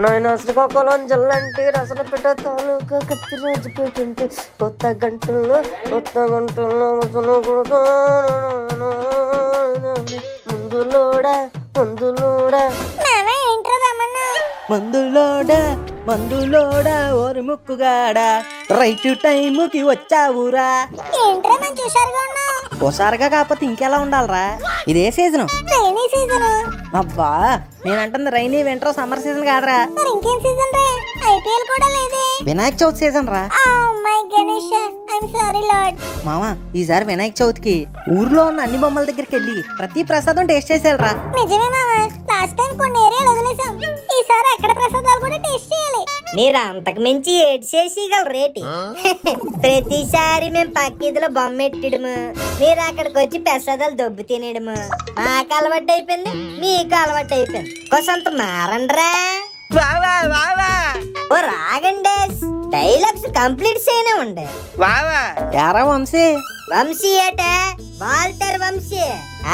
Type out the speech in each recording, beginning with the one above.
నాయన శ్రీకాకుళం జల్లంటి రసనపేట తాలూకా కత్తి రోజు పెట్టింటి కొత్త గంటల్లో ముందులోడా మందులోడా ఓరి ముక్కుగాడా రైట్ టైముకి వచ్చావురా. ఏంట్రా మనం చూసారుగా ఉన్నా ఓసారిగా కాకపోతే ఇంకెలా ఉండాలరా? ఇదే సీజను. Rainy season. అబ్బా నేనంటుంది రైనీ వింటర్ సమ్మర్ సీజన్ కాదురా. మరి ఇంకేం సీజన్ రే? ఐపీఎల్ కూడా లేదే. వినాయక చవితి సీజన్ రా. Oh my Ganesh, I'm sorry lord. మామా ఈసారి వినాయక చవితికి ఊర్లో ఉన్న అన్ని బొమ్మల దగ్గరికి వెళ్ళి ప్రతి ప్రసాదం టేస్ట్ చేసేయాలరా. నిజమే మామా, లాస్ట్ టైం కొన్ని ఏరియాలు వదిలేసాం. ఈసారి అక్కడ ప్రసాదాలు కూడా టేస్ట్ చేయాలి. మీరు అంతకు మించి ఏడ్ చేసేయగలరేటి? ప్రతిసారి మేము పక్కీదిలో బొమ్మ ఎట్టడము, మీరు అక్కడికి వచ్చి ప్రసాదాలు దొబ్బు తినేయడము మాకు అలవాటు అయిపోయింది, మీకు అలవాటు అయిపోయింది. కొంత మారండ్రా. ఓ రాగండి, డైలాగ్స్ కంప్లీట్ చేయనే ఉండే. యారా వంశీ? వంశీ ఏటే? వాల్టర్ వంశీ.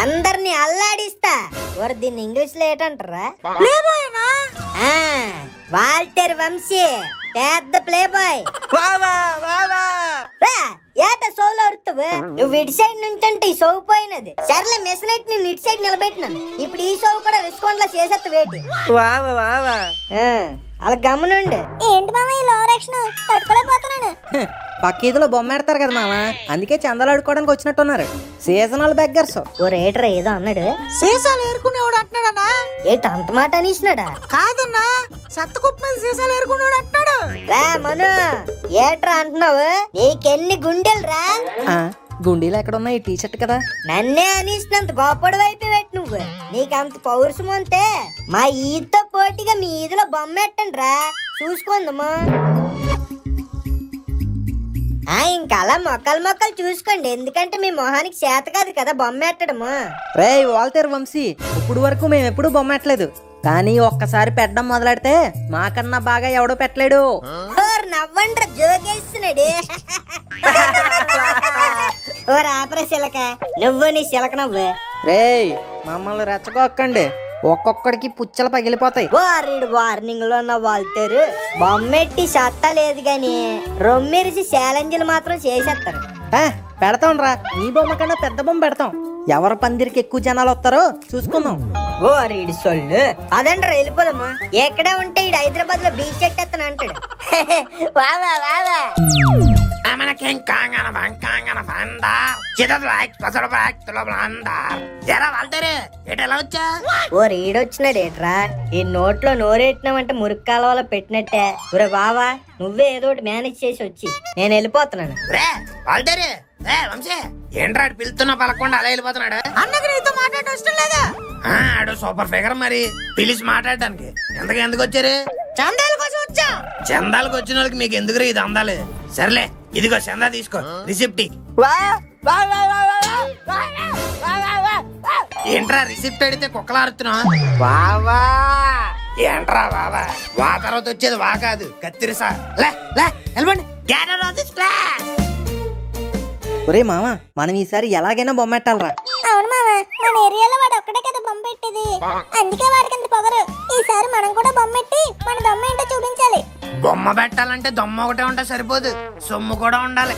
అందరిని అల్లాడిస్తా. ఓరు దీన్ని ఇంగ్లీష్ లో ఏటంటారా? వాల్టర్ వంశీ, పెద్ద ప్లే బాయ్. ఏట సోలో అడుతావు? నువ్వు ఇటు సైడ్ నుంచి అంటే ఈ సోవు పోయినది. సర్లే మెసనైట్ నేను ఇటు సైడ్ నిలబెట్టినాను. ఇప్పుడు ఈ సోవు కూడా విస్కోండ్లా చేసేస్తా వేటి. అలా గమనుండి. ఏంటి మామ ఈ లో రక్షణ తట్టుకోలేకపోతున్నాను. పక్కీదిలో బొమ్మ పెడతారు కదా మామ, అందుకే చందాలు ఆడుకోవడానికి వచ్చినట్టున్నారు. Seasonal beggars. ఓ రేటర్ ఏదో అన్నాడు. సీసాలు ఏరుకునేవాడు అంటున్నాడన్నా? ఏట అంత మాట అనేసినాడా? కాదన్నా, చెత్త కుప్ప మీద సీసాలు ఏరుకునేవాడు అంటున్నాడు. రా మను, ఏట్రా అంటున్నావు? నీకెన్ని గుండెలు రా? గుండీలు ఎక్కడ ఉన్నాయి? టీ షర్ట్ కదా. నన్నే అనేసినంత గొప్పడు వైపు పెట్టి నువ్వు. నీకంత పౌరుషం ఉంటే మా ఈతో పోటీగా మీ ఈదులో బొమ్మ పెట్టండి రా, చూసుకుందాము. ఇంకా అలా మొక్కలు చూసుకోండి, ఎందుకంటే మీ మొహానికి చేత కాదు కదా బొమ్మ పెట్టడము. రేయ్ వాల్టర్ వంశీ, ఇప్పుడు వరకు మేము ఎప్పుడు బొమ్మ పెట్టలేదు, కానీ ఒక్కసారి పెట్టడం మొదలెడితే మాకన్నా బాగా ఎవడో పెట్టలేడు. నవ్వండ్రా, జోకేస్తున్నాడు. ఓ రాపరా శిలక, నువ్వు నీ శిలక నవ్వు. రేయ్ మమ్మల్ని రెచ్చగొక్కండి, ఒక్కొక్కడికి పుచ్చలు పగిలిపోతాయి. వారీడు వార్నింగ్ లో ఉన్న వాళ్తారు. బొమ్మెట్టి సత్తా లేదు గాని రొమ్మిరిసి ఛాలెంజ్లు మాత్రం చేసేస్తారు. పెడతాం రా, నీ బొమ్మ కన్నా పెద్ద బొమ్మ పెడతాం. ఎవరి పందిరికి ఎక్కువ జనాలు వస్తారో చూసుకుందాం. ఓ రీడి సొల్లు, అదండ్రా వెళ్ళిపోదాము. ఎక్కడ ఉంటే ఈ హైదరాబాద్ లో బీచ్ ఎట్టేస్తాను అంటాడు. వావా వావా ఓ రీడొచ్చినాడు ఏట్రా? ఈ నోట్లో నోరెట్టినామంటే మురికి కాలువలో పెట్టినట్టే. ఒరే బావా, నువ్వే ఏదో ఒకటి మేనేజ్ చేసి వచ్చి నేను వెళ్ళిపోతున్నాను. ఏంట్రా పిలుతున్నా పలకుండా అలా వెళ్ళిపోతున్నాడు? అన్నకి నీతో మాట్లాడటం ఇష్టం లేదా? ఆడు సూపర్ ఫిగర్, మరి పిలిచి మాట్లాడటానికి ఎందుకు వచ్చారు? చందాల కోసం వచ్చా. చందాలకు వచ్చిన వాళ్ళకి మీకు ఎందుకు ఇది అందాలి? సర్లే, ఇదిగో చందా తీసుకో, రిసిప్ట్. ఏంట్రా రిసిప్ట్ అడిగితే కుక్కలు ఆరుతున్నావు? ఏంట్రా బావా, వా తర్వాత వచ్చేది వా కాదు, కత్తిరిసా. ఒరే మామ, మనం ఈసారి ఎలాగైనా బొమ్మ పెట్టాలరా. అవును మామ, మన ఏరియాలో వాడు ఒక్కడే కదా బొమ్మ పెట్టేది, అందుకే వాడికి అంత పొగరు. ఈసారి మనం కూడా బొమ్మ పెట్టి మన దొమ్మ ఏంటో చూపించాలి. బొమ్మ పెట్టాలంటే దొమ్మ ఒకటే ఉంటే సరిపోదు, సొమ్ము కూడా ఉండాలి.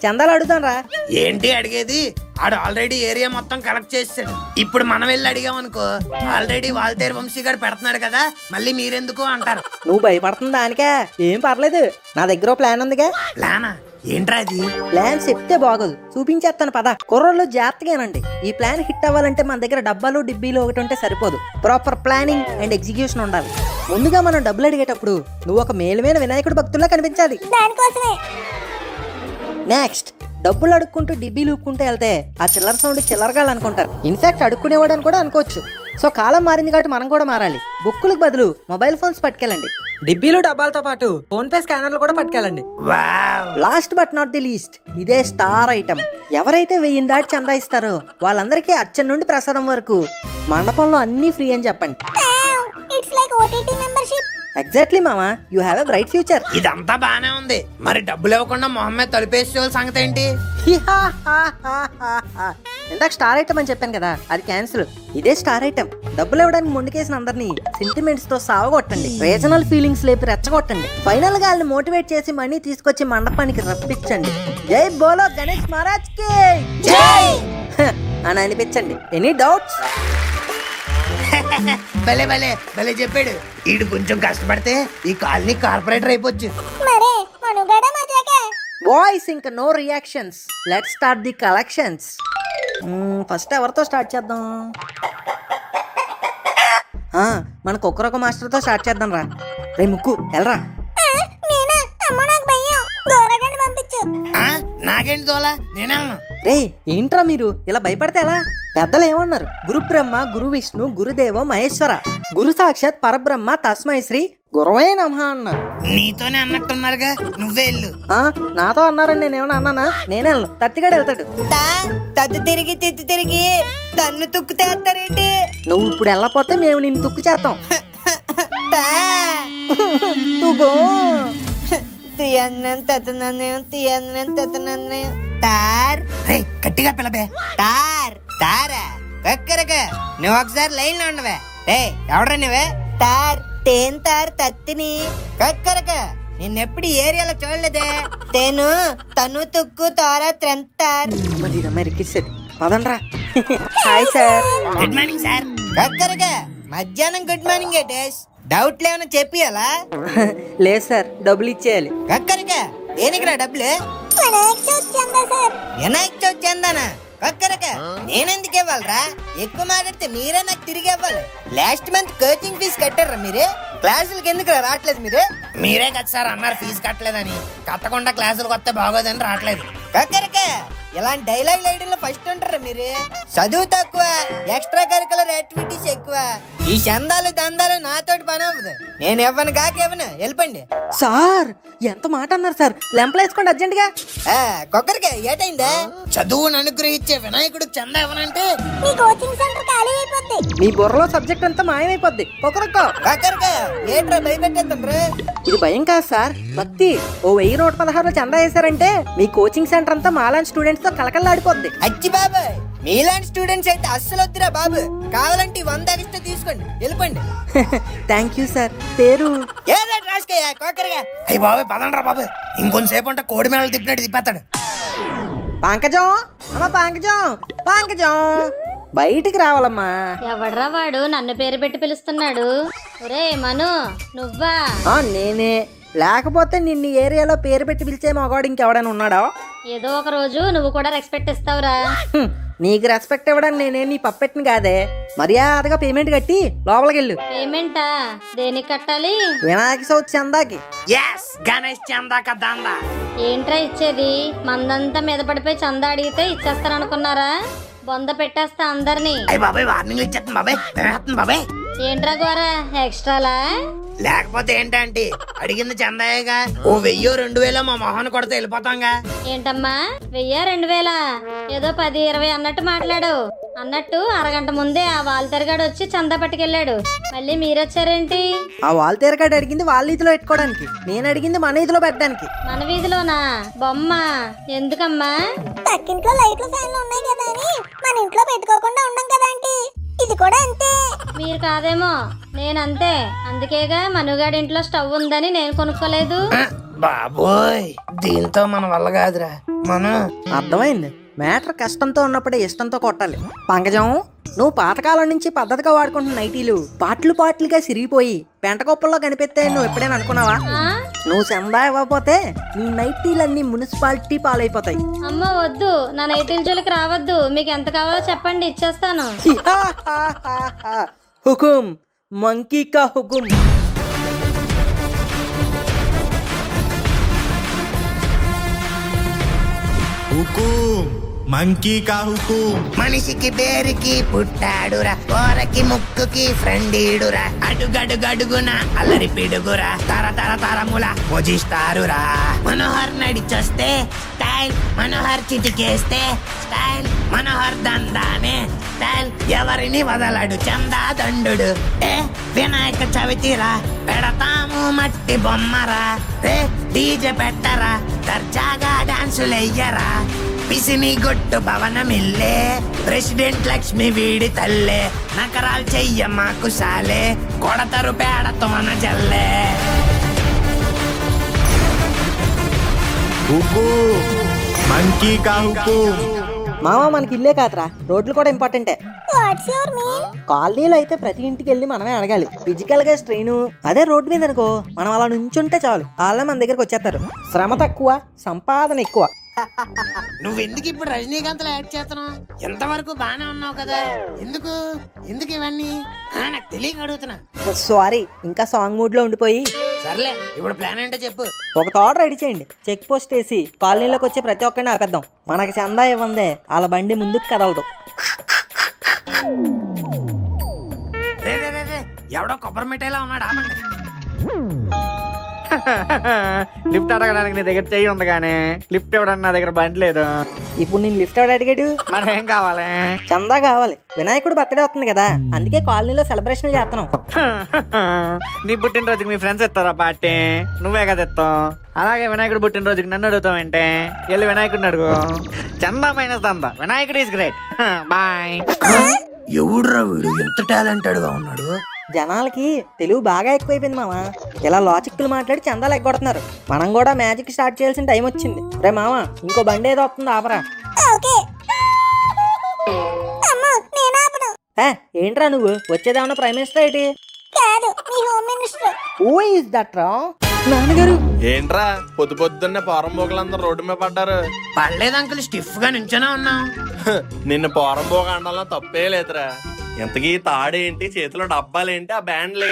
చందాలు అడుగుతాం రా. ఏంటి అడిగేది? ఆడు ఆల్రెడీ ఏరియా మొత్తం కలెక్ట్ చేసాడు. ఇప్పుడు మనం వెళ్ళి అడిగామనుకో, ఆల్రెడీ వాల్తేరు వంశీ గారు పెడుతున్నాడు కదా, మళ్ళీ మీరెందుకు అంటారు. నువ్వు భయపడుతుంది దానికే, ఏం పర్లేదు, నా దగ్గర ప్లాన్ ఉందిగా. ప్లానా? ఏంట్రా అది? ప్లాన్ చెప్తే బాగోదు, చూపించేస్తాను పద. కుర్రోళ్ళు జాగ్రత్తగానండి. ఈ ప్లాన్ హిట్ అవ్వాలంటే మన దగ్గర డబ్బాలు డిబ్బీలు ఒకటి ఉంటే సరిపోదు, ప్రాపర్ ప్లానింగ్ అండ్ ఎగ్జిక్యూషన్ ఉండాలి. ముందుగా మనం డబ్బులు అడిగేటప్పుడు నువ్వు ఒక మేలుమైన వినాయకుడు భక్తుల్లా కనిపించాలి. దానికోసమే నెక్స్ట్, డబ్బులు అడుక్కుంటూ డిబ్బీలు ఊక్కుంటూ వెళ్తే ఆ చిల్లర సౌండ్ చిల్లరగాళ్ళు అనుకుంటారు. ఇన్ఫాక్ట్ అడుక్కునేవాడు అని కూడా అనుకోవచ్చు. సో కాలం మారింది కాబట్టి మనం కూడా మారాలి. బుక్కులకు బదులు మొబైల్ ఫోన్స్ పట్టుకెళ్ళండి. డిబ్బీలు డబ్బాలతో పాటు ఫోన్ పే స్కానర్లు కూడా పట్టుకెళ్ళండి. Last but not the least, ఇదే స్టార్ ఐటమ్. ఎవరైతే 1000 దాటి చందా ఇస్తారో వాళ్ళందరికీ అర్చన నుండి ప్రసాదం వరకు మండపంలో అన్ని ఫ్రీ అని చెప్పండి. It's like OTT membership. Exactly మామా, you have a bright future. ఇదంతా బానే ఉంది, మరి డబ్బులు ఇవ్వకుండా మొహమ్మద్ తలిపేసే సంగతి ఏంటి? ఇందాక స్టార్ ఐటమ్ అని చెప్పాను కదా, అది క్యాన్సిల్. ఇదే స్టార్ ఐటమ్. డబ్బులు ఇవ్వడానికి మొండికేసిన అందరినీ సెంటిమెంట్స్ తో సావగొట్టండి, రీజనల్ ఫీలింగ్స్ లేపి రెచ్చగొట్టండి, ఫైనల్ గా వాళ్ళని మోటివేట్ చేసి మనీ తీసుకొచ్చి మండపానికి రప్పించండి. జై బోలో గణేష్ మహారాజ్ కి జై అని అనిపించండి. Any doubts? భలే భలే భలే చెప్పాడు. ఈడు కొంచెం కష్టపడితే ఈ కాలనీ కార్పొరేటర్ అయిపోవచ్చు. మరే మనుగడ మజాకే. బాయ్స్ ఇంకా no reactions, let start the collections. First ఎవరితో స్టార్ట్ చేద్దాం? మనకు ఒక్కరొక మాస్టర్తో స్టార్ట్ చేద్దాం రా. రే ముక్కు వెళ్ళరా. నేనా? అమ్మో నాకు భయం. గోరగండి పంపించు. నాకేంటి తోలా, నేనెళ్ళను. రే ఏంట్రా మీరు ఇలా భయపడితే ఎలా? పెద్దలు ఏమన్నారు? గురు బ్రహ్మ గురు విష్ణు గురుదేవ మహేశ్వర, గురు సాక్షాత్ పరబ్రహ్మ తస్మై శ్రీ గురవే నమః అన్నారు. నీతోనే అన్నట్టున్నారుగా, నువ్వే వెళ్ళు. నాతో అన్నారండి, నేనేమన్నా అన్నానా? నేనే వెళ్ళను, తత్తిగాడు వెళ్తాడు. తద్దు తిరిగి తిత్తి తిరిగి తన్ను తుక్కు తెస్తారేంటి? నువ్వు ఇప్పుడు వెళ్ళకపోతే మేము నిన్ను తుక్కు చేస్తాం. రేయ్, గట్టిగా పిల్లబే. నువ్వు ఒకసారి లైన్ లో ఉండవే. రే ఎవడ్రా నువ్వే? తార్ తేన్ తార్ తత్తిని కక్కరక నిన్నెప్పుడు ఏరియాలో చూడలేదే. తేను తను తుక్కు తోర త్రెంతార్ మరికిస్తుంది పదండ్రా. Hi sir. Good morning sir. కక్కరక మధ్యాహ్నం గుడ్ మార్నింగ్ ఏటేస్. డౌట్లు ఏమైనా చెప్పియాలా? లేదు సార్, డబ్బులు ఇచ్చేయాలి. కక్కరక దేనికిరా డబ్బులు? వినాయక చవితి చందా సార్. వినాయక చవితి చందానా? కక్కరక నేనెందుకు ఇవ్వాలరా? ఎక్కువ మాట్లాడితే మీరే నాకు తిరిగి ఇవ్వాలి. లాస్ట్ మంత్ కోచింగ్ ఫీజు కట్టారా మీరే? క్లాసులకి ఎందుకు రావట్లేదు మీరు? మీరే కదా సార్ అన్నారు ఫీజు కట్టలేదని. కట్టకుండా క్లాసులకు వస్తే బాగోదని రావట్లేదు. కక్కరక ఇలాంటి డైలాగ్ లైడర్లో ఫస్ట్ ఉంటారా మీరు? చదువు తక్కువ, ఎక్స్ట్రా కరికులర్ యాక్టివిటీస్ ఎక్కువ. ఈ చందాలు దందాలు నాతోటి పని అవ్వదు. నేను ఇవ్వను కాక ఇవ్వను, వెళ్ళిపోండి. సార్ ఎంత మాట అన్నారు సార్, లెంపలేసుకోండి అర్జెంట్ గా. కొక్కరికి ఏటైందా? చదువును అనుగ్రహించే వినాయకుడికి చందా ఇవ్వనంటే మీ కోచింగ్ సెంటర్ ఖాళీ అయిపోద్ది. మీ బుర్రలో సబ్జెక్ట్ అంతా మాయమైపోద్ది. ఒక్కరొక్క కక్కరక ఏట్రా భయపెట్టేస్తుండ్రు? ఇది భయం కాదు సార్, భక్తి. ఓ 1116 చందా వేశారంటే మీ కోచింగ్ సెంటర్ అంతా మాలాంటి స్టూడెంట్స్ తో కలకల్లాడిపోద్ది. అచ్చి బాబాయ్, మీలాంటి స్టూడెంట్స్ అయితే అస్సలు వద్దురా బాబు. కావాలంటే 100 ఎక్స్ట్రా తీసుకోండి, వెళ్ళిపోండి. Thank you sir. పేరు ఏదో రాసుకయ్యా కొక్కరగా. అయ్యి బాబాయ్ పదండ్రా బాబు, ఇంకొంతసేపు అంటే కోడి మేళలు తిప్పినట్టు తిప్పేస్తాడు. పంకజం, అమ్మా పంకజం, పంకజం బయటికి రావాలమ్మా. ఎవడ్రా వాడు నన్ను పేరు పెట్టి పిలుస్తున్నాడు? ఒరే మను, నువ్వా? నేనే. లేకపోతే నిన్ను ఏరియాలో పేరు పెట్టి పిలిచే మగవాడు ఇంకెవడైనా ఉన్నాడా? ఏదో ఒక రోజు నువ్వు కూడా రెస్పెక్ట్ ఇస్తావురా. నీకు రెస్పెక్ట్ ఇవ్వడానికి నేనే నీ పప్పెట్టిని కాదే. మర్యాదగా పేమెంట్ కట్టి లోపలికి వెళ్ళు. పేమెంటా? దేనికి కట్టాలి? వినాయక చవితి చందాకి. yes గణేష్ చందా కదందా. ఏంట్రా ఇచ్చేది? మందంతా మీద పడిపోయి చందా అడిగితే ఇచ్చేస్తారనుకున్నారా? బొంద పెట్టేస్తా అందరినీ. అయ్యి బాబాయ్ వార్నింగ్ ఇచ్చేస్తాను బాబాయ్, వేస్తాను బాబాయ్. ఏంట్రా గోరా ఎక్స్ట్రాలా? లేకపోతే ఏంటంటే అడిగింది చందాయేగా. ఓ 1000-2000 మా మొహాన్ని కొడితే వెళ్ళిపోతాంగా. ఏంటమ్మా 1000-2000? ఏదో 10-20 అన్నట్టు మాట్లాడు. అన్నట్టు అరగంట ముందే ఆ వాల్తెరగాడు వచ్చి చందా పట్టుకెళ్ళాడు. మళ్ళీ మీరొచ్చారేంటి? ఆ వాల్ తీరకాడు అడిగింది వాళ్ళ వీధిలో పెట్టుకోవడానికి, నేను అడిగింది మన వీధిలో పెట్టడానికి. మన వీధిలోనా? బొమ్మ ఎందుకమ్మా? పక్కింట్లో లైట్లు ఫ్యాన్లు ఉన్నాయి కదా అని మన ఇంట్లో పెట్టుకోకుండా ఉండం కదా ఆంటీ. ఇది కూడా అంతే. మీరు కాదేమో, నేనంతే. అందుకేగా మనుగాడి ఇంట్లో స్టవ్ ఉందని నేను కొనుక్కోలేదు. బాబోయ్ దీంతో మన వల్ల కాదురా. మనం అర్థమైంది. మ్యాటర్ కష్టంతో ఉన్నప్పుడే ఇష్టంతో కొట్టాలి. పంకజం, నువ్వు పాతకాలం నుంచి పద్ధతిగా వాడుకుంటున్న నైటీలు పాట్లుగా సిరిగిపోయి పెంటకొప్పల్లో కనిపిస్తాయి. నువ్వు ఎప్పుడైనా అనుకున్నావా? నువ్వు చందా ఇవ్వకపోతే నీ నైటీలన్నీ మున్సిపాలిటీ పాలైపోతాయి. అమ్మ వద్దు, నా నైటీల జోలికి రావద్దు. మీకు ఎంత కావాలో చెప్పండి, ఇచ్చేస్తాను. హుకుం మంకీ కా హుకుం. హుకుం మంకీ కా హుకుం. మనిషికి పేరుకి పుట్టాడురా, కోరకి ముక్కుకి ఫ్రెండీడురా, అడుగడుగడుగున అల్లరి పిడుగురా, తరముల పూజిస్తారురా. మనోహర్ నడిచొస్తే స్టైల్, మనోహర్ చిటికేస్తే స్టైల్, మనోహర్ దందానే స్టైల్. ఎవరిని వదలడు చందా దండు. వినాయక చవితిరా పెడతాము మట్టి బొమ్మరా. రే డీజే పెట్టరా, దర్జాగా డాన్సులెయ్యరా. పిసిని గొట్టు భవనమిల్లే ప్రెసిడెంట్ లక్ష్మి వీడి తల్లే నకరాలు చెయ్య మాకు సాలే కొడతరు పేడతోన జల్లే. हुकुम मंकी का हुकुम. మామ మనకి ఇల్లే కాదురా, రోడ్లు కూడా ఇంపార్టెంటే. What's your mean? కాలనీలో అయితే ప్రతి ఇంటికి వెళ్ళి మనమే అడగాలి. ఫిజికల్ గా స్ట్రెయిన్. అదే రోడ్డు మీద అనుకో మనం అలా నుంచుంటే చాలు, వాళ్ళే మన దగ్గరకు వచ్చేస్తారు. శ్రమ తక్కువ, సంపాదన ఎక్కువ. నువ్వెందుకు ఇప్పుడు రజనీకాంత్ యాడ్ చేస్తున్నావు? ఎంతవరకు బానే ఉన్నావు కదా, ఎందుకు ఎందుకు ఇవన్నీ? నాకు తెలియక అడుగుతున్నా. సారీ, ఇంకా సాంగ్ మూడ్ లో ఉండిపోయి. సర్లే, ఇప్పుడు ప్లాన్ ఏంటో చెప్పు. ఒక తోట రెడీ చేయండి, చెక్ పోస్ట్ వేసి కాలనీలోకి వచ్చే ప్రతి ఒక్కరిని ఆపేద్దాం. మనకి చందా ఇవ్వందే వాళ్ళ బండి ముందుకు కదలదు. రే రే రే రే, ఎవడో కొబ్బరి మిఠాయిలా ఉన్నాడు, ఆపండి. లిఫ్ట్ అడగడానికి నీ దగ్గర చెయ్యి ఉంది కానీ లిఫ్ట్ ఇవ్వడానికి నా దగ్గర బండి లేదు. ఇప్పుడు నేను లిఫ్ట్ ఎవడు అడిగాడు? మనం ఏం కావాలి? చందా కావాలి. వినాయకుడు బర్త్డే వస్తుంది కదా, అందుకే కాలనీలో సెలబ్రేషన్ చేస్తున్నాం. నీ పుట్టినరోజుకి మీ ఫ్రెండ్స్ ఇస్తారా పార్టీ? నువ్వే కదా ఇస్తావు. అలాగే వినాయకుడు పుట్టినరోజుకి నన్ను అడుగుతావంటే వెళ్ళి వినాయకుడిని అడుగు. చందా మైనస్ దందా, వినాయకుడు ఈస్ గ్రేట్. బాయ్. ఎవడురా వీడు ఎంత టాలెంటెడ్ గా ఉన్నాడు? జనాలకి తెలుగు బాగా ఎక్కువైపోయింది మామ. ఇలా లాజిక్లు మాట్లాడి చందాలు ఎగ్గొడుతున్నారు. మనం కూడా మ్యాజిక్ స్టార్ట్ చేయాల్సిన టైం వచ్చింది. రే మామ, ఇంకో బండి ఏదో వస్తుంది, ఆపరా. ఓకే. అమ్మో, నేను ఆపను. ఏంట్రా నువ్వు వచ్చేదేమన్నా ప్రైమ్ మినిస్టర్ ఏంటి? కాదు, మీ home minister. Oh is that రా నాన్నగారు? ఏంట్రా పొద్దు పొద్దున్నే పోరం పోకలందరూ రోడ్డు మీద పడ్డారు? పడలేదు అంకుల్, స్టిఫ్ గా నుంచోనే ఉన్నాం. నిన్ను పోరం పోక అండాలో తప్పే లేదురా. ఇంతకీ తాడేంటి, చేతిలో డబ్బాలేంటి, ఆ బ్యాండ్లు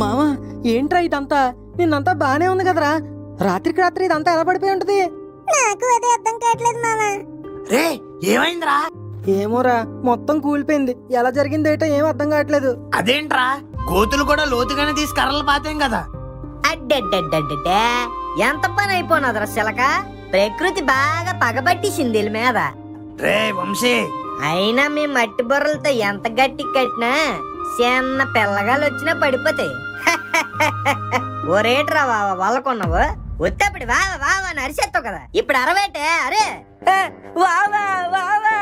మావా ఏంట్రా ఇదంతా? నిన్నంతా బానే ఉంది కదరా, రాత్రికి రాత్రి ఇదంతా ఎలా పడిపోయి ఉంటది? నాకు అదే అర్థం కావట్లేదు మామ. రే ఏమైందిరా? ఏమోరా, మొత్తం కూలిపోయింది. ఎలా జరిగిందేటో ఏం అర్థం కావట్లేదు. అదేంట్రా, గోతులు కూడా లోతుగానే తీసి కర్రలు పాతాం కదా. అడ్డడ్డడ్డడ్డే ఎంత పని అయిపోయినదిరా చిలక. ప్రకృతి బాగా పగబట్టేసింది వీళ్ళ మీద. రే వంశీ, అయినా మీ మట్టి బొర్రలతో ఎంత గట్టి కట్టినా చిన్న పిల్లగాలు వచ్చినా పడిపోతాయి. ఓరేట్రా వావా వాళ్ళకున్నావు, ఉత్తప్పుడు వావా వావా అని అరిసేస్తావు కదా. ఇప్పుడు అరవేటే అరే వావా వావా.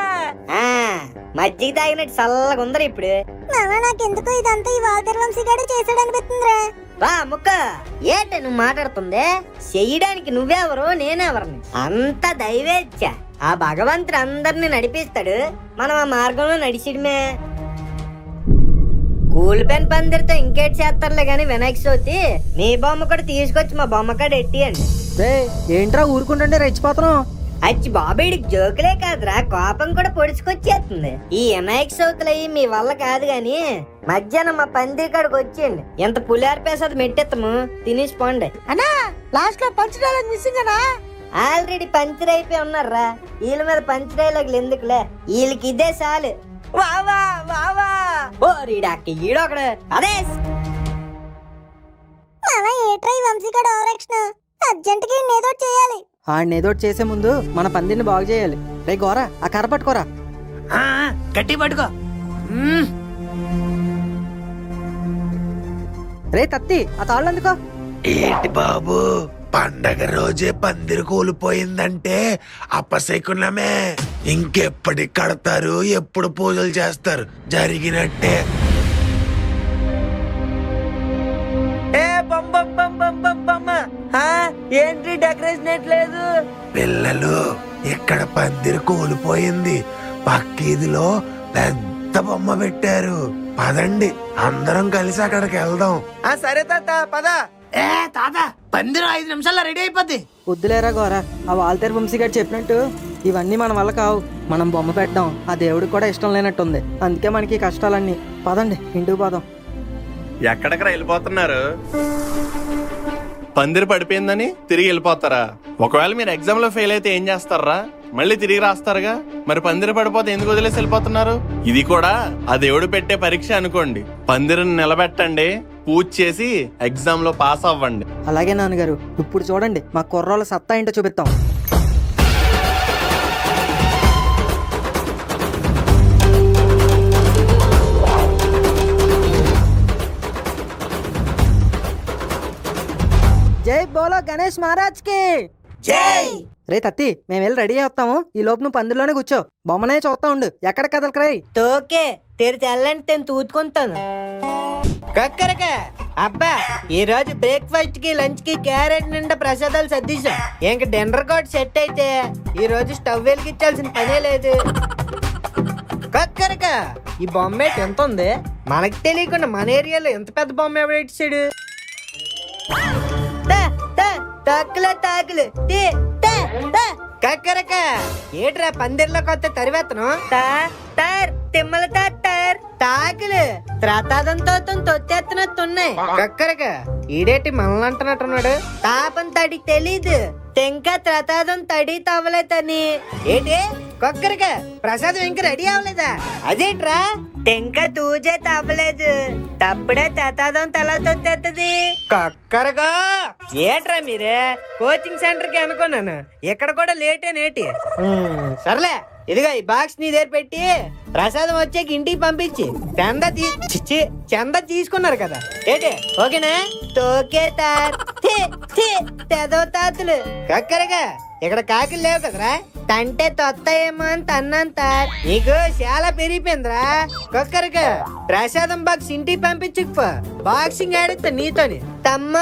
మజ్జిగ తాగినట్టు చల్లగా ఉందరా ఇప్పుడు. మామ నాకెందుకో ఇదంతా ఈ వాల్తేరు వంశీగాడే చేసాడు అనిపిస్తుందిరా. వా ముక్క ఏట నువ్వు మాట్లాడుతుంది? చెయ్యడానికి నువ్వెవరు నేనెవరిని? అంత దైవేచ్ఛ. ఆ భగవంతుడు అందరిని నడిపిస్తాడు, మనం ఆ మార్గంలో నడిచిడమే. కూల్ పెన్ పందిరితో ఇంకేటి చేస్తారులే గాని వినాయక చవితి మీ బొమ్మ కూడా తీసుకొచ్చి మా బొమ్మ కాడ ఎట్టియండి. రే ఏంట్రా ఊరుకుంటుంటే రెచ్చిపోతున్నావు? అచ్చి బాబేడికి జోకులే కాదురా, కోపం కూడా పొడుచుకొచ్చేస్తుంది. ఈ వినాయక చవితులు అయ్యి మీ వల్ల కాదు గాని మధ్యాహ్నం మా పందిరి కాడికి వచ్చేయండి. ఎంత పులిహార పేసది మెట్టెత్తము తినేసి పోండి. అన్నా లాస్ట్ లో పంచ్ డైలాగ్ మిస్సింగ్ అన్నా. ఆల్రెడీ పంచర్ అయిపోయి ఉన్నారా, వీళ్ళ మీద పంచర్ డైలాగులు ఎందుకులే, వీళ్ళకి ఇదే చాలు. వావా వావా ఓ రీడాకి ఈడొకడు అదే. మామ ఏట్రా ఈ వంశీగాడు ఓవరాక్షన్. అర్జెంట్ గా ఏదో చేయాలి. ఏదో చేసే ముందు మన పందిరిని బాగు చేయాలి. రే గోరా, ఆ కర్ర పట్టుకోరా. గట్టి పట్టుకో. రే తత్తి, ఆ తాళ్ళు అందుకో. ఏంటి బాబు, పండగ రోజే పందిరి కూలిపోయిందంటే అపశకునమే. ఇంకెప్పటికి కడతారు, ఎప్పుడు పూజలు చేస్తారు? జరిగినట్టే. ఏంటి డెకరేషన్ ఎట్లేదు? పిల్లలు, ఇక్కడ పందిరి కూలిపోయింది, పక్కీదిలో పెద్ద బొమ్మ పెట్టారు. పదండి అందరం కలిసి అక్కడికి వెళ్దాం. సరే తాత పద. ఏ తాత, పందిరు 5 నిమిషాల్లో రెడీ అయిపోద్ది. వద్దులేరా గోరా, ఆ వాల్తేరు వంశీ గారు చెప్పినట్టు ఇవన్నీ మన వల్ల కావు. మనం బొమ్మ పెట్టడం ఆ దేవుడికి కూడా ఇష్టం లేనట్టుంది. అందుకే మనకి కష్టాలన్నీ. పదండి ఇంటికి పోదాం. ఎక్కడికి వెళ్ళిపోతున్నారు? పందిరి పడిపోయిందని తిరిగి వెళ్ళిపోతారా? ఒకవేళ మీరు ఎగ్జామ్ లో ఫెయిల్ అయితే ఏం చేస్తారా? మళ్ళీ తిరిగి రాస్తారుగా. మరి పందిరి పడిపోతే ఎందుకు వదిలేసి వెళ్ళిపోతున్నారు? ఇది కూడా ఆ దేవుడు పెట్టే పరీక్ష అనుకోండి. పందిరిని నిలబెట్టండి, పూజ చేసి ఎగ్జామ్ లో పాస్ అవ్వండి. అలాగే నాన్నగారు, ఇప్పుడు చూడండి మా కుర్రోళ్ళ సత్తా ఏంటో చూపిస్తాం. జై బోలో గణేష్ మహారాజ్ కి జై. రే తత్తి, మేము వెళ్ళి రెడీ అవుతాము. ఈ లోపు నువ్వు పందిరిలోనే కూర్చో, బొమ్మనే చూస్తా ఉండు, ఎక్కడ కదలకరాయి. తోకే తెరి తెల్లంటే నేను తూతుకుంటాను. కక్కరక అబ్బా, ఈ రోజు బ్రేక్ఫాస్ట్ కి లంచ్ కి క్యారెట్ నిండా ప్రసాదాలు సర్దిశాం. ఇంక డిన్నర్ కూడా సెట్ అయితే ఈ రోజు స్టవ్ వెలిగించాల్సిన పనే లేదు. కక్కరక ఈ బొమ్మ ఎంత ఉంది? మనకి తెలియకుండా మన ఏరియాలో ఎంత పెద్ద బొమ్మ ఎవడేసాడు? తాకులు కక్కరక ఏట్రా పందిర్లో కొత్త తరివేతను తిమ్మల తాకులు త్రాతాదంతో తొత్తేస్తున్నట్టున్నాయి. కక్కరక ఈడేటి మనల్ని అంటున్నట్టున్నాడు. తాపం తడి తెలీదు, తెంక త్రాతాదం తడి తవ్వలేదని. ఏంటి కొక్కరక ప్రసాదం ఇంకా రెడీ అవ్వలేదా? అదేట్రా టెంక తూజే తవ్వలేదు, తప్పుడే త్రాతాదం తల తొత్తేత్తది. కక్కరగా ఏట్రా మీరే కోచింగ్ సెంటర్ కి అనుకున్నాను, ఇక్కడ కూడా లేటే నేటి. సర్లే ఇదిగా ఈ బాక్స్ నీ దగ్గర పెట్టి ప్రసాదం వచ్చాక ఇంటికి పంపించి చందా తీసుకున్నారు కదా ఏంటి? ఓకేనా? తోకే తెదో తాతులు. కక్కరగా ఇక్కడ కాకులు లేవు కదరా, తంటే తొత్తాయేమో అని తన్నంత నీకు చాలా పెరిగిపోయిందిరా. కొక్కరగా ప్రసాదం బాక్స్ ఇంటికి పంపించకపో, బాక్సింగ్ ఆడిస్తా నీతోని. తమ్మ